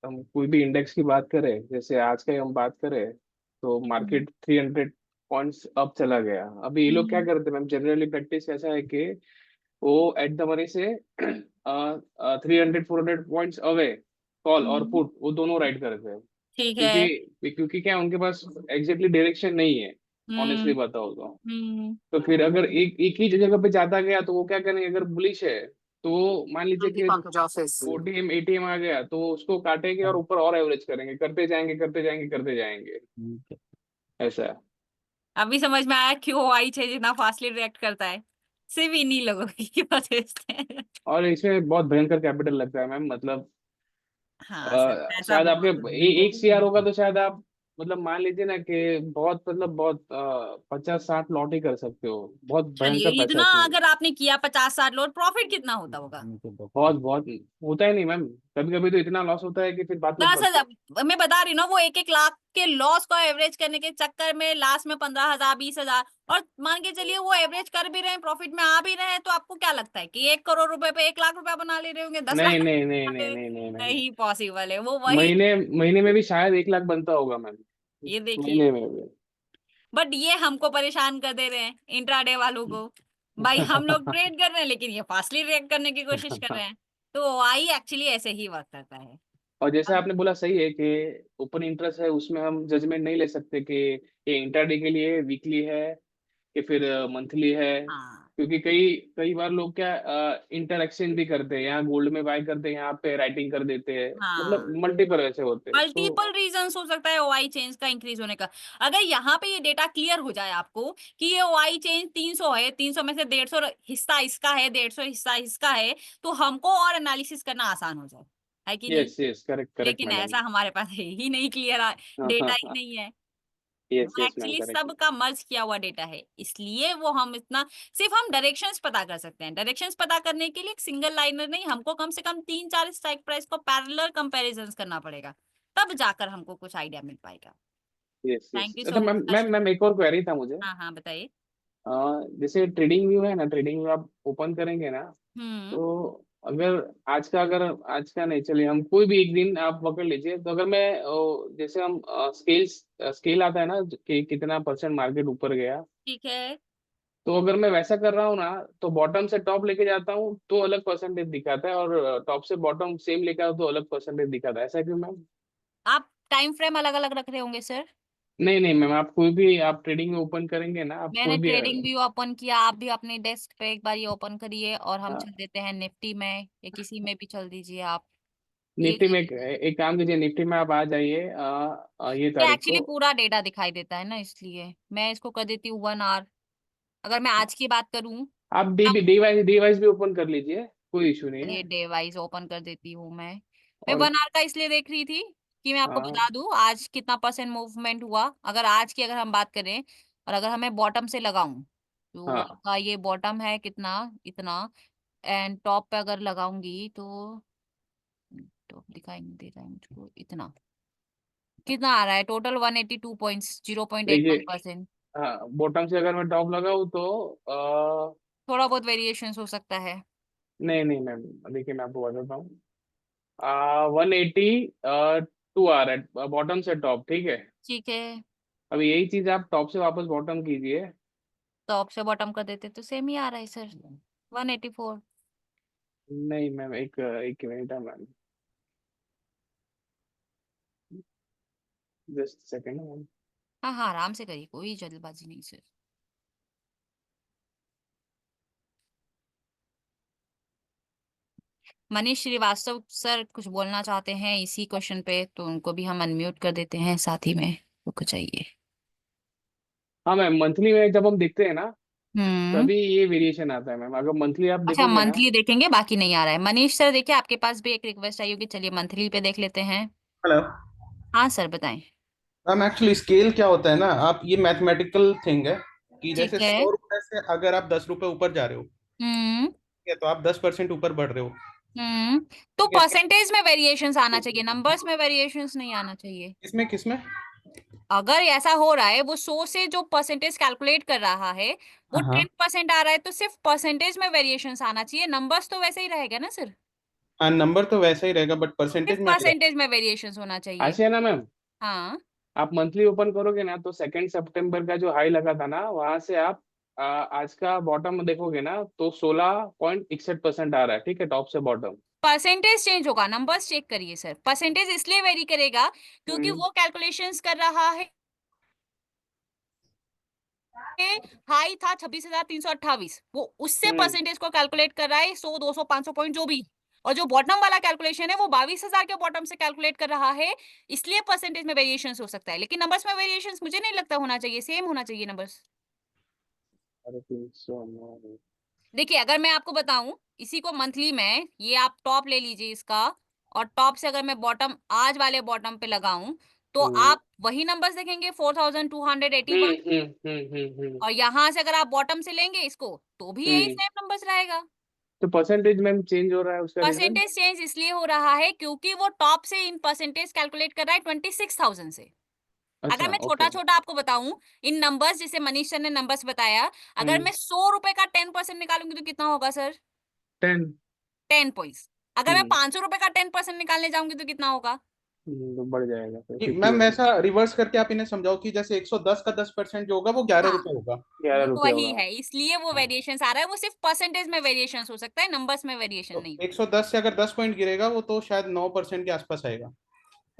हम कोई भी इंडेक्स की बात करें, जैसे आज का ही हम बात करें, तो मार्केट 300 पॉइंट्स अप चला गया। अभी ये लोग क्या करते हैं मैम, जनरली प्रैक्टिस ऐसा है कि वो एट द मनी से 300 400 पॉइंट्स अवे कॉल और हम्म, पुट वो दोनों राइट करते हैं। ठीक है। क्योंकि क्योंकि क्या उनके पास एग्जैक्टली डायरेक्शन नहीं है, ऑनेस्टली हम्म। बताओ तो। हम्म। तो फिर अगर एक एक ही जगह पे जाता गया तो वो क्या करेंगे, अगर बुलिश है तो वो मान लीजिए कि ओटीएम एटीएम आ गया तो उसको काटेंगे और ऊपर और एवरेज करेंगे, करते जाएंगे करते जाएंगे करते जाएंगे। ठीक है। ऐसा है। अभी समझ में आया क्यों आई छे जितना फास्टली रिएक्ट करता है, सिर्फ इन्हीं लोगों की वजह से। और इसमें बहुत भयंकर कैपिटल लगता है मैम, मतलब हाँ सर, पैसा शायद आपके बहुत एक सीआर होगा तो शायद आप मतलब मान लीजिए ना कि बहुत मतलब बहुत 50 60 लॉट ही कर सकते हो। बहुत चलिए, भयंकर पैसा है इतना इसमें। अगर आपने किया 50-60 लोड, प्रॉफिट कितना होता होगा? बहुत बहुत होता ही नहीं मैम, कभी कभी तो इतना लॉस होता है कि फिर बात मत दरअसल पूछो। मैं बता रही हूँ ना, वो 1-1 लाख के लॉस को एवरेज करने के चक्कर में लास्ट में 15,000 20,000, और मान के चलिए वो एवरेज कर भी रहे हैं, प्रॉफिट में आ भी रहे हैं, तो आपको क्या लगता है कि 1 करोड़ रुपए पे 1 लाख रुपया बना ले रहे होंगे, 10 लाख? नहीं नहीं नहीं नहीं नहीं नहीं नहीं। नहीं पॉसिबल है वो, वही। महीने महीने में भी शायद 1 लाख बनता होगा मैम, ये देखिए, महीने में भी। बट ये हमको परेशान कर दे रहे हैं इंट्राडे वालों को। भाई हम लोग ट्रेड कर रहे हैं लेकिन ये फास्टली रिएक्ट करने की कोशिश कर रहे हैं। तो आई एक्चुअली ऐसे ही वर्क करता है। और जैसे अब आपने बोला सही है कि ओपन इंटरेस्ट है, उसमें हम जजमेंट नहीं ले सकते कि ये इंट्राडे के लिए वीकली है कि फिर मंथली है। हाँ, क्योंकि कई कई बार लोग क्या इंटर एक्सचेंज भी करते हैं, यहाँ गोल्ड में बाय करते हैं, यहाँ पे राइटिंग कर देते हैं, मतलब हाँ, मल्टीपल ऐसे होते हैं मल्टीपल तो। रीजंस हो सकता है ओआई चेंज का इंक्रीज होने का। अगर यहाँ पे ये डेटा क्लियर हो जाए आपको कि ये ओआई चेंज 300 है, 300 में से 150 हिस्सा इसका है, 150 हिस्सा इसका है, तो हमको और एनालिसिस करना आसान हो जाए, है कि नहीं? यस यस, करेक्ट करेक्ट लेकिन मैडम। ऐसा हमारे पास है ही नहीं, क्लियर हाँ डेटा हाँ ही हाँ। नहीं है। यस वो यस मैम, एक्चुअली करेक्ट। सबका मर्ज किया हुआ डेटा है, इसलिए वो हम इतना, सिर्फ हम डायरेक्शंस पता कर सकते हैं। डायरेक्शंस पता करने के लिए एक सिंगल लाइनर नहीं, हमको कम से कम 3-4 स्ट्राइक प्राइस को पैरेलल कंपैरिजंस करना पड़ेगा, तब जाकर हमको कुछ आइडिया मिल पाएगा। Yes yes. Thank you so अच्छा मैम मच। मैम मैम, एक और क्वेरी था मुझे। हाँ हाँ, बताइए। जैसे ट्रेडिंग व्यू है ना, ट्रेडिंग व्यू आप ओपन करेंगे ना, हम्म। तो अगर आज का नहीं, चलिए हम कोई भी एक दिन आप पकड़ लीजिए, तो अगर मैं जैसे हम स्केल आता है ना कि कितना परसेंट मार्केट ऊपर गया, ठीक है। तो अगर मैं वैसा कर रहा हूँ ना, तो बॉटम से टॉप लेके जाता हूँ तो अलग परसेंटेज दिखाता है, और टॉप से बॉटम सेम लेके आओ तो अलग परसेंटेज दिखाता है। ऐसा क्यों मैम? आप टाइम फ्रेम अलग अलग रख रहे होंगे सर। नहीं नहीं मैम, आप कोई भी आप ट्रेडिंग में ओपन करेंगे ना, आप मैंने कोई भी ट्रेडिंग व्यू ओपन किया, आप भी अपने डेस्क पे एक बार ये ओपन करिए, और हम हाँ, चल देते हैं निफ्टी में, या किसी में भी चल दीजिए आप। निफ्टी में एक काम कीजिए, निफ्टी में आप आ जाइए ये तारीख एक्चुअली को। पूरा डेटा दिखाई देता है ना, इसलिए मैं इसको कर देती हूँ 1 आवर। अगर मैं आज की बात करूँ, आप डी वाइज भी ओपन कर लीजिए, कोई इशू नहीं है। ये डे वाइज ओपन कर देती हूँ मैं। और 1 आवर का इसलिए देख रही थी कि मैं आपको हाँ बता दूं आज कितना परसेंट मूवमेंट हुआ। अगर आज की अगर हम बात करें और अगर हमें बॉटम से लगाऊं, तो हाँ आपका ये बॉटम है कितना, इतना, एंड टॉप पे अगर लगाऊंगी तो टॉप दिखाई नहीं दे रहा है मुझको, इतना कितना आ रहा है टोटल 182 पॉइंट्स, 0.81%। देखिए, हाँ बॉटम से अगर मैं टॉप लगाऊँ तो थोड़ा बहुत वेरिएशन हो सकता है। नहीं नहीं मैम, देखिए मैं आपको बताता हूँ। 180 आ रहा है बॉटम से टॉप, ठीक है। ठीक है, अभी यही चीज आप टॉप से वापस बॉटम कीजिए। टॉप से बॉटम कर देते तो सेम ही आ रहा है सर, 184। नहीं मैम, एक एक मिनट है मैम, जस्ट सेकंड मैम। हाँ हाँ, आराम से करिए, कोई जल्दबाजी नहीं सर। मनीष श्रीवास्तव सर कुछ बोलना चाहते हैं इसी क्वेश्चन पे, तो उनको भी हम अनम्यूट कर देते हैं साथ ही में, रुक जाइए। हाँ मैम, मंथली में जब हम देखते हैं ना, हम्म। तभी ये वेरिएशन आता है मैम। अगर मंथली आप अच्छा, देखोगे ना। मंथली देखेंगे, बाकी नहीं आ रहा है। मनीष सर देखिए, आपके पास भी एक रिक्वेस्ट आई होगी, चलिए मंथली पे देख लेते हैं। हेलो हाँ सर बताएं। मैम, एक्चुअली स्केल क्या होता है ना, आप ये मैथमेटिकल थिंग है कि जैसे ठीक है। 100 रुपए से अगर आप 10 रुपए ऊपर जा रहे हो, हम्म। ठीक है, तो आप 10% ऊपर बढ़ रहे हो। हम्म। तो ठीक है। परसेंटेज में वेरिएशंस आना चाहिए, नंबर्स में वेरिएशंस नहीं आना चाहिए। किसमें किसमें? अगर ऐसा हो रहा है, वो 100 से जो परसेंटेज कैलकुलेट कर रहा है वो हाँ 10% आ रहा है, तो सिर्फ परसेंटेज में वेरिएशंस आना चाहिए, नंबर्स तो वैसे ही रहेगा ना सर। हाँ, नंबर तो वैसा ही रहेगा बट सिर्फ परसेंटेज में आएगा। परसेंटेज में वेरिएशंस होना चाहिए। ऐसे है ना मैम, हाँ। आप मंथली ओपन करोगे ना तो 2 सितंबर का जो हाई लगा था ना, वहां से आप आज का बॉटम देखोगे ना तो 16.61% आ रहा है, ठीक है, टॉप से बॉटम। परसेंटेज चेंज होगा, नंबर्स चेक करिए सर। परसेंटेज इसलिए वेरी करेगा क्योंकि हम्म वो कैलकुलेशंस कर रहा है। हाई था 26,328, वो उससे हम्म परसेंटेज को कैलकुलेट कर रहा है, 100 200 500 पॉइंट जो भी। और जो बॉटम वाला कैलकुलेशन है वो 22,000 के बॉटम से कैलकुलेट कर रहा है, इसलिए परसेंटेज में वेरिएशन हो सकता है, लेकिन नंबर्स में वेरिएशन मुझे नहीं लगता होना चाहिए, सेम होना चाहिए नंबर्स। अरे 309। देखिए, अगर मैं आपको बताऊं इसी को मंथली में, ये आप टॉप ले लीजिए इसका, और टॉप से अगर मैं बॉटम आज वाले बॉटम पे लगाऊं, तो हम्म आप वही नंबर्स देखेंगे 4,281। और यहां से अगर आप बॉटम से लेंगे इसको, तो भी यही हम्म सेम नंबर्स रहेगा। तो परसेंटेज मैम चेंज हो रहा है, उसका रीजन? परसेंटेज चेंज इसलिए हो रहा है क्योंकि वो टॉप से इन परसेंटेज कैलकुलेट कर रहा है 26,000 से। अगर अच्छा, मैं छोटा ओके। छोटा आपको बताऊं, इन नंबर्स जैसे मनीष सर ने नंबर्स बताया, अगर हम्म मैं 100 रुपए का 10% निकालूंगी तो कितना होगा सर? 10। 10 पॉइंट्स। अगर मैं हम्म 500 रुपए का 10% निकालने जाऊंगी तो कितना होगा? तो बढ़ जाएगा, फिर 50 मैम, होगा। ऐसा रिवर्स करके आप इन्हें समझाओ कि जैसे 110 का 10% जो होगा वो 11 हाँ, रुपए होगा। 11 रुपया वही होगा। है, इसलिए वो वेरिएशन आ रहा है, वो सिर्फ परसेंटेज में वेरिएशन हो सकता है, नंबर्स में वेरिएशन तो नहीं। 110 से अगर 10 पॉइंट गिरेगा वो तो शायद 9% के आसपास आएगा।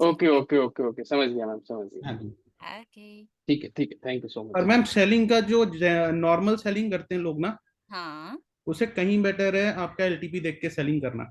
ठीक ओके है। ओके ओके ओके, समझ गया मैम, समझ गया। हाँ जी। ओके। ठीक है ठीक है, थैंक यू सो और मच। मैम, सेलिंग का जो नॉर्मल सेलिंग करते हैं लोग ना, हाँ, उसे कहीं बेटर है आपका एलटीपी देख के सेलिंग करना।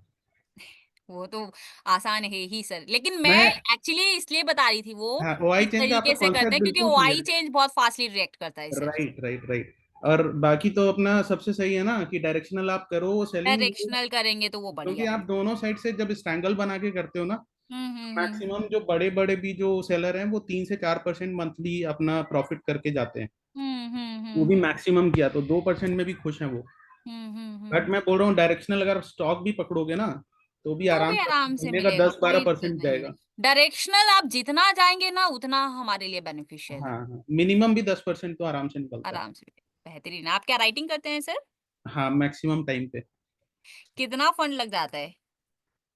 वो तो आसान है ही सर, लेकिन मैं मैं एक्चुअली इसलिए बता रही थी वो हाँ, ओआई किस चेन का आपका तरीके से करते कॉन्सेप्ट हैं, क्योंकि बिल्कुल ओआई क्लियर है। चेंज बहुत फास्टली रिएक्ट करता है सर। Right right right. और बाकी तो अपना सबसे सही है ना कि डायरेक्शनल आप करो सेलिंग, डायरेक्शनल करेंगे तो वो क्योंकि बढ़िया है। आप दोनों साइड से जब स्ट्रैंगल बना के करते हो ना, हम्म। मैक्सिमम जो बड़े बड़े भी जो सेलर हैं वो 3 से 4% मंथली अपना प्रॉफिट करके जाते हैं। वो भी हम्म। मैक्सिमम किया तो 2% में भी खुश हैं वो। बट मैं बोल रहा हूँ डायरेक्शनल अगर स्टॉक भी पकड़ोगे ना, तो भी तो आराम भी से आराम से महीने का मिलेगा, दस बारह कोई दिक्कत परसेंट नहीं है। जाएगा। डायरेक्शनल आप जितना जाएंगे ना उतना हमारे लिए बेनिफिशियल हाँ है। हाँ, मिनिमम भी 10% तो आराम से निकलता है। आराम से। बेहतरीन। आप क्या राइटिंग करते हैं सर? हाँ, मैक्सिमम टाइम पे। कितना फंड लग जाता है?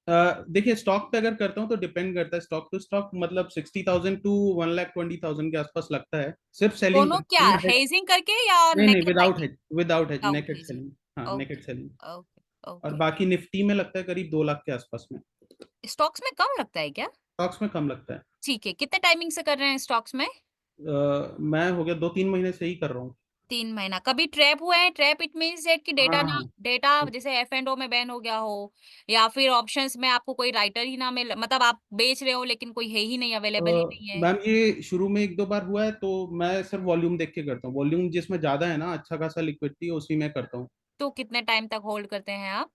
देखिए, स्टॉक पे अगर करता हूँ तो डिपेंड करता है, स्टॉक टू स्टॉक मतलब 60,000 टू 1,20,000 के आसपास लगता है सिर्फ सेलिंग दोनों क्या, पे। हेजिंग करके या नहीं नहीं, naked without buying? Hedge, without hedge, without naked hedging. Selling. हाँ, नेकेड ओके। सेलिंग। ओके। और ओके। बाकी निफ्टी में लगता है करीब 2 लाख के आसपास में। स्टॉक्स में कम लगता है क्या? स्टॉक्स में कम लगता है। ठीक है, कितने टाइमिंग से कर रहे हैं स्टॉक्स में? मैं हो गया 2-3 महीने से ही कर रहा हूँ। 3 महीना कभी ट्रैप हुए हैं? ट्रैप इट मीन्स दैट कि डेटा ना, हाँ डेटा जैसे F&O में बैन हो गया हो, या फिर ऑप्शंस में आपको कोई राइटर ही ना मिल, मतलब आप बेच रहे हो लेकिन कोई है ही नहीं, अवेलेबल ही नहीं है। मैम ये शुरू में एक दो बार हुआ है, तो मैं सिर्फ वॉल्यूम देख के करता हूँ। वॉल्यूम जिसमें ज्यादा है ना, अच्छा खासा लिक्विडिटी, उसी में करता हूँ। तो कितने टाइम तक होल्ड करते हैं आप?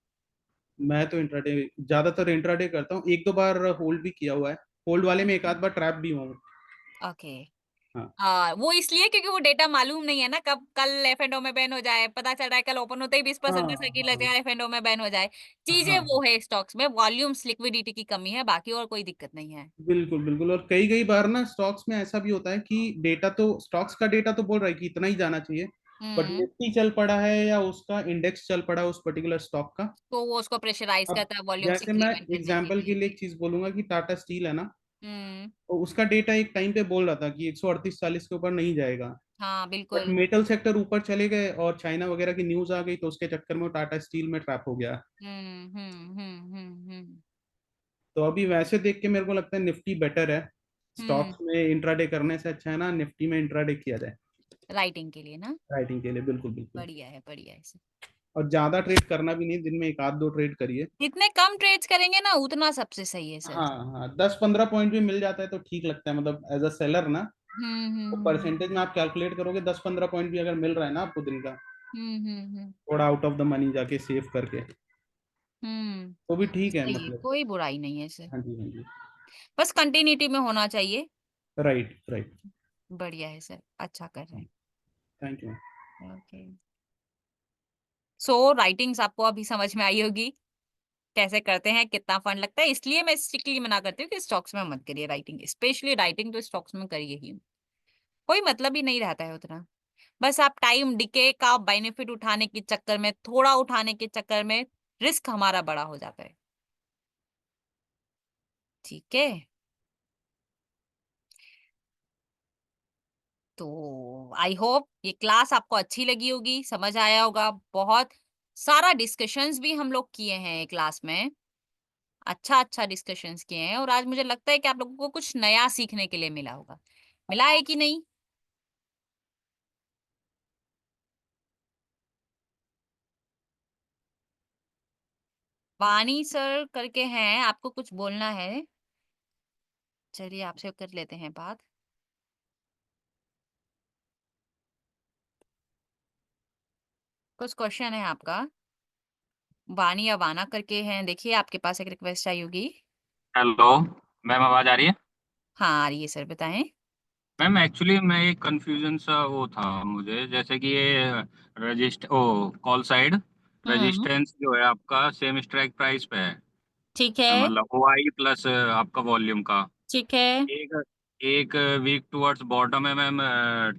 मैं तो इंट्राडे, ज्यादातर इंट्राडे करता हूँ। एक दो बार होल्ड भी किया हुआ है। होल्ड वाले में एक आध बार ट्रैप भी हुआ हूँ। ओके। हाँ वो इसलिए क्योंकि वो डेटा मालूम नहीं है ना, कब कल F&O में बैन हो जाए, पता चल रहा है कल ओपन होते ही 20% का सर्किट लग हाँ जाए, F&O में बैन हो जाए। चीजें हाँ, वो है स्टॉक्स में, वॉल्यूम्स लिक्विडिटी की कमी है, बाकी और कोई दिक्कत नहीं है। बिल्कुल बिल्कुल। और कई कई बार ना स्टॉक्स में ऐसा भी होता है कि डेटा तो, स्टॉक्स का डेटा तो बोल रहा है कि इतना ही जाना चाहिए, बट हम्म। निफ्टी चल पड़ा है या उसका इंडेक्स चल पड़ा है उस पर्टिकुलर स्टॉक का। तो वो उसको प्रेशराइज अब करता है वॉल्यूम्स जैसे मैं इंक्रीमेंट करने के एग्जांपल के लिए। लिए एक चीज बोलूंगा कि टाटा स्टील है ना, हम्म। तो उसका डेटा एक टाइम पे बोल रहा था कि 138-40 के ऊपर नहीं जाएगा, हाँ बट बिल्कुल। मेटल सेक्टर ऊपर चले गए और चाइना वगैरह की न्यूज आ गई, तो उसके चक्कर में वो टाटा स्टील में ट्रैप हो गया। हम्म। तो अभी वैसे देख के मेरे को लगता है निफ्टी बेटर है। हम्म। स्टॉक्स में इंट्राडे करने से अच्छा है ना निफ्टी में इंट्राडे किया जाए, राइटिंग के लिए ना। राइटिंग के लिए। बिल्कुल बिल्कुल। बढ़िया है सर। और ज्यादा ट्रेड करना भी नहीं, दिन में एक आध दो ट्रेड करिए। जितने कम ट्रेड्स करेंगे ना उतना सबसे सही है सर। हाँ हाँ, 10-15 पॉइंट भी मिल जाता है तो ठीक लगता है, मतलब एज अ सेलर ना। तो हम्म। परसेंटेज में आप कैलकुलेट करोगे, 10-15 पॉइंट भी अगर मिल रहा है ना आपको दिन का, हम्म। थोड़ा आउट ऑफ द मनी जाके सेव करके, तो भी ठीक है सही है, मतलब। कोई बुराई नहीं है सर। हाँ जी हाँ जी। बस कंटिन्यूटी में होना चाहिए। Right right. बढ़िया है सर, अच्छा कर रहे थैंक यू। हैं। ओके। सो राइटिंग्स आपको अभी समझ में आई होगी कैसे करते हैं, कितना फंड लगता है, इसलिए मैं स्ट्रिक्टली मना करती हूँ कि स्टॉक्स में मत करिए राइटिंग, स्पेशली राइटिंग तो स्टॉक्स में करिए ही, कोई मतलब ही नहीं रहता है उतना। बस आप टाइम डिके का बेनिफिट उठाने के चक्कर में, थोड़ा उठाने के चक्कर में रिस्क हमारा बड़ा हो जाता है। ठीक है, तो आई होप ये क्लास आपको अच्छी लगी होगी, समझ आया होगा। बहुत सारा डिस्कशंस भी हम लोग किए हैं क्लास में, अच्छा डिस्कशंस किए हैं, और आज मुझे लगता है कि आप लोगों को कुछ नया सीखने के लिए मिला होगा। मिला है कि नहीं? वाणी सर करके हैं, आपको कुछ बोलना है? चलिए आपसे कर लेते हैं बात। कुछ क्वेश्चन है आपका? वाणी या वाना करके हैं, देखिए आपके पास एक रिक्वेस्ट आई होगी। हेलो मैम, आवाज आ रही है? हाँ आ रही है सर, बताएं। मैम एक्चुअली मैं एक कंफ्यूजन सा वो था मुझे, जैसे कि ये रजिस्ट ओ कॉल साइड हम्म। रेजिस्टेंस जो है आपका सेम स्ट्राइक प्राइस पे है, ठीक है। मतलब ओ आई प्लस आपका वॉल्यूम का। ठीक है। एक एक वीक टुवर्ड्स बॉटम है मैम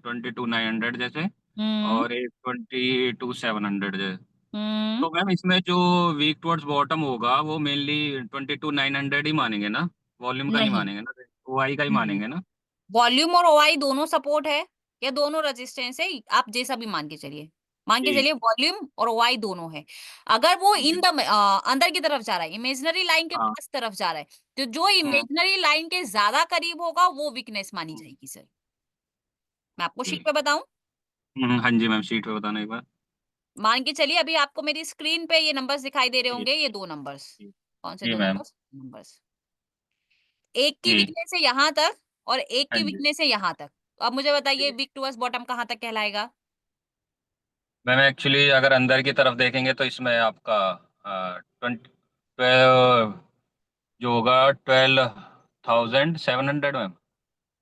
22,900 जैसे, हम्म। और एक 22,700 जैसे। हम्म। तो मैम इसमें जो वीक टुवर्ड्स बॉटम होगा वो मेनली 22,900 ही मानेंगे ना, वॉल्यूम का नहीं नहीं, मानेंगे ना, ओ आई का ही मानेंगे ना? वॉल्यूम और ओआई दोनों सपोर्ट है, या दोनों रेजिस्टेंस है, आप जैसा भी मान के चलिए। मान के ठीक। चलिए वॉल्यूम और ओआई दोनों है। अगर वो इन जी। द अंदर की तरफ जा रहा है, इमेजिनरी लाइन के हाँ। पास तरफ जा रहा है, तो जो हम्म। इमेजिनरी लाइन के ज्यादा करीब होगा वो वीकनेस मानी जाएगी सर। मैं आपको शीट ठीक। पे बताऊं? हाँ जी मैम, शीट पे बताना एक बार। मान के चलिए अभी आपको मेरी स्क्रीन पे ये नंबर्स दिखाई दे रहे जी। होंगे, ये दो नंबर्स। जी। कौन से जी दो मैम। नंबर्स? नंबर्स एक की जी। वीकनेस है यहाँ तक, और एक हाँ की जी। वीकनेस है यहाँ तक। तो अब मुझे बताइए जी वीक टुवर्ड्स बॉटम कहाँ तक कहलाएगा? मैम, एक्चुअली अगर अंदर की तरफ देखेंगे तो इसमें आपका 12 जो होगा 12,700 मैम।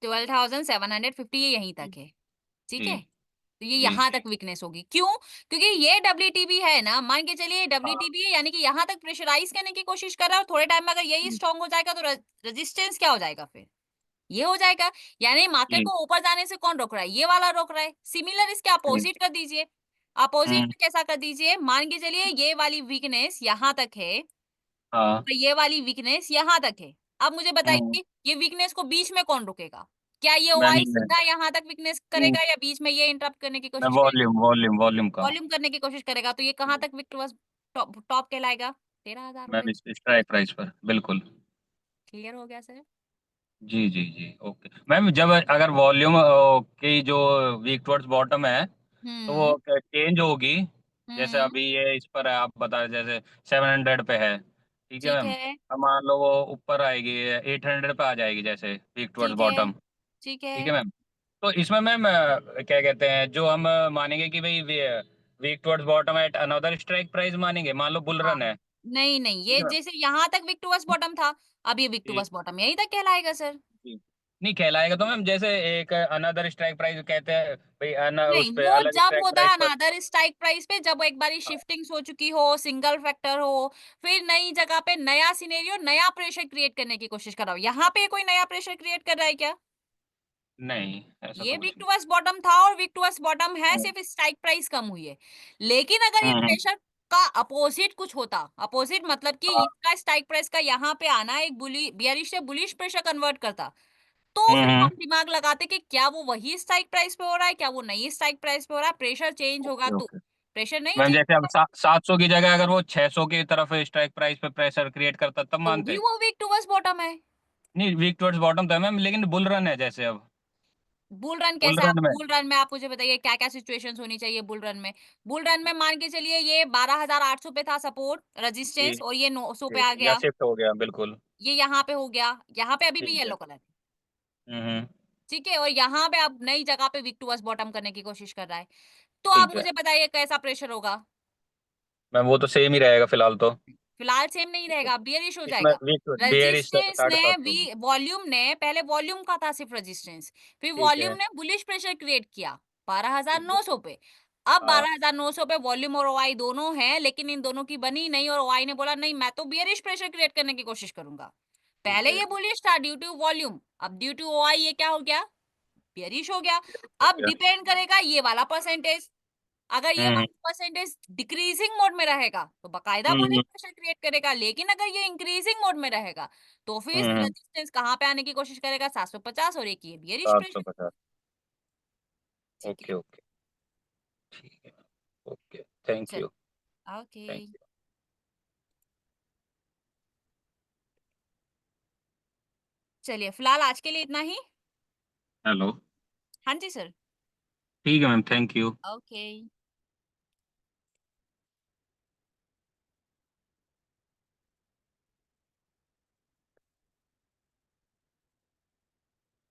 12,750 ये यहीं तक जी। है। ठीक जी। है, तो ये जी। यहाँ तक वीकनेस होगी। क्यों? क्योंकि ये डब्ल्यूटीबी है ना, मान के चलिए हाँ। डब्ल्यूटीबी है, यानी कि यहाँ तक प्रेशराइज करने की कोशिश कर रहा है, और थोड़े टाइम में अगर यही जी। स्ट्रांग हो जाएगा तो रेजिस्टेंस क्या हो जाएगा फिर? ये हो जाएगा। यानी मार्केट जी। को ऊपर जाने से कौन रोक रहा है? ये वाला रोक रहा है। सिमिलर इसके जी। अपोजिट कर दीजिए। अपोजिट हम्म। में कैसा कर दीजिए? मान के चलिए ये वाली वीकनेस यहाँ तक है, हाँ। तो ये वाली वीकनेस यहाँ तक है। अब मुझे हम्म। बताइए ये वीकनेस को बीच में कौन रोकेगा? क्या ये मैम ओआई ये सीधा यहाँ तक वीकनेस हम्म, करेगा, या बीच में ये इंटरप्ट करने की मैं कोशिश करेगा? वॉल्यूम का। वॉल्यूम करने की कोशिश करेगा, तो ये कहाँ तक विक्टोरियस टॉप टॉप कहलाएगा? 13,000 रुपए। मैम इस स्ट्राइक प्राइस पर बिल्कुल। क्लियर हो गया सर? जी ओके मैम, जब अगर वॉल्यूम की जो वीक टुवर्ड्स बॉटम है तो वो चेंज होगी। जैसे हम्म अभी ये इस पर है, आप बता रहे जैसे 700 पे है, ठीक है ठीक मैम। है अब मान लो वो ऊपर आएगी 800 पे आ जाएगी, जैसे वीक टुवर्ड्स ठीक है बॉटम। ठीक ठीक है है मैम। तो इसमें मैम क्या कहते हैं, जो हम मानेंगे कि भाई weak towards bottom at another strike price मानेंगे, मान लो बुल हाँ रन है। नहीं नहीं, ठीक ये है मैम। जैसे यहाँ तक विक टू बॉटम था, अब ये विक टू जी बॉटम यहीं तक कहलाएगा सर। जी। नहीं कहलाएगा तो मैम, जैसे एक अनदर स्ट्राइक प्राइस कहते हैं भाई, उस नहीं, पे वो अलग जब स्ट्राइक होता प्राइस है पर। अनादर स्ट्राइक प्राइस पे, जब एक बारी हाँ, शिफ्टिंग्स हो चुकी हो, सिंगल फैक्टर हो, फिर नई जगह पे नया सिनेरियो, नया प्रेशर क्रिएट करने की कोशिश कर रहा हो। यहाँ पे कोई नया प्रेशर क्रिएट कर रहा है क्या? नहीं ऐसा ये तो कुछ वीक नहीं। टू बॉटम था और वीक टू बॉटम है, हम्म सिर्फ स्ट्राइक प्राइस कम हुई है। लेकिन अगर ये हम्म, प्रेशर का अपोजिट कुछ होता, अपोजिट मतलब कि हाँ, इसका स्ट्राइक प्राइस का यहाँ पे आना एक बियरिश से बुलिश प्रेशर कन्वर्ट करता, तो फिर हम्म। हम दिमाग लगाते कि क्या वो वही स्ट्राइक प्राइस पे हो रहा है, क्या वो नई स्ट्राइक प्राइस पे हो रहा है, प्रेशर चेंज होगा ओके तो। ओके प्रेशर नहीं मैम, चेंज जैसे अब होगा 700 की जगह अगर वो 600 की तरफ स्ट्राइक प्राइस पे प्रेशर क्रिएट करता तब तो भी मानते। वो वीक टू बॉटम है। नहीं वीक टुवर्ड्स बॉटम तो है मैम, लेकिन बुल रन है जैसे अब। बुल रन बुल कैसा? आप रन में बुल रन में आप मुझे बताइए क्या क्या सिचुएशंस होनी चाहिए बुल रन में? बुल रन में मान के चलिए ये 12,800 पे था सपोर्ट जी रेजिस्टेंस, और ये 900 पे जी, आ या गया, शिफ्ट हो गया बिल्कुल। ये यहाँ पे हो गया, यहाँ पे अभी भी ठीक है। येलो कलर, हम्म। ठीक है, और यहाँ पे अब नई जगह पे विक टू बॉटम करने की कोशिश कर रहा है, तो आप ठीक है मुझे बताइए कैसा प्रेशर होगा? मैम, वो तो सेम ही रहेगा फिलहाल तो। फिलहाल सेम नहीं रहेगा, बियरिश हो इसमें जाएगा। वीक बियरिश रेजिस्टेंस साढ़े ने सात सौ वॉल्यूम ने पहले वॉल्यूम का था सिर्फ रेजिस्टेंस, फिर ठीक है। वॉल्यूम ने बुलिश प्रेशर क्रिएट किया ठीक है। 12,900 पे। अब हाँ 12,900 पे वॉल्यूम और ओआई दोनों हैं, लेकिन इन दोनों की बनी नहीं, और ओआई ने बोला नहीं मैं तो बियरिश प्रेशर क्रिएट करने की कोशिश करूंगा। ठीक पहले है। ये बुलिश था ड्यू टू वॉल्यूम, अब ड्यू टू ओआई ये क्या हो गया? बियरिश हो गया। हो अब गया। डिपेंड करेगा ये वाला परसेंटेज, अगर ये हम्म 1% डिक्रीजिंग मोड में रहेगा तो बकायदा बुलिश हम्म प्रेशर क्रिएट करेगा, लेकिन अगर ये इंक्रीजिंग मोड में रहेगा तो फिर हम्म। रेजिस्टेंस कहाँ पे आने की कोशिश करेगा? 750, और एक ये बियरिश प्रेशर। 750। ठीक है, ओके ओके। ठीक है। ओके, थैंक चल, यू। Okay, thank you. चलिए फिलहाल आज के लिए इतना ही। हेलो। हाँ जी सर। ठीक है मैम, थैंक यू। ओके।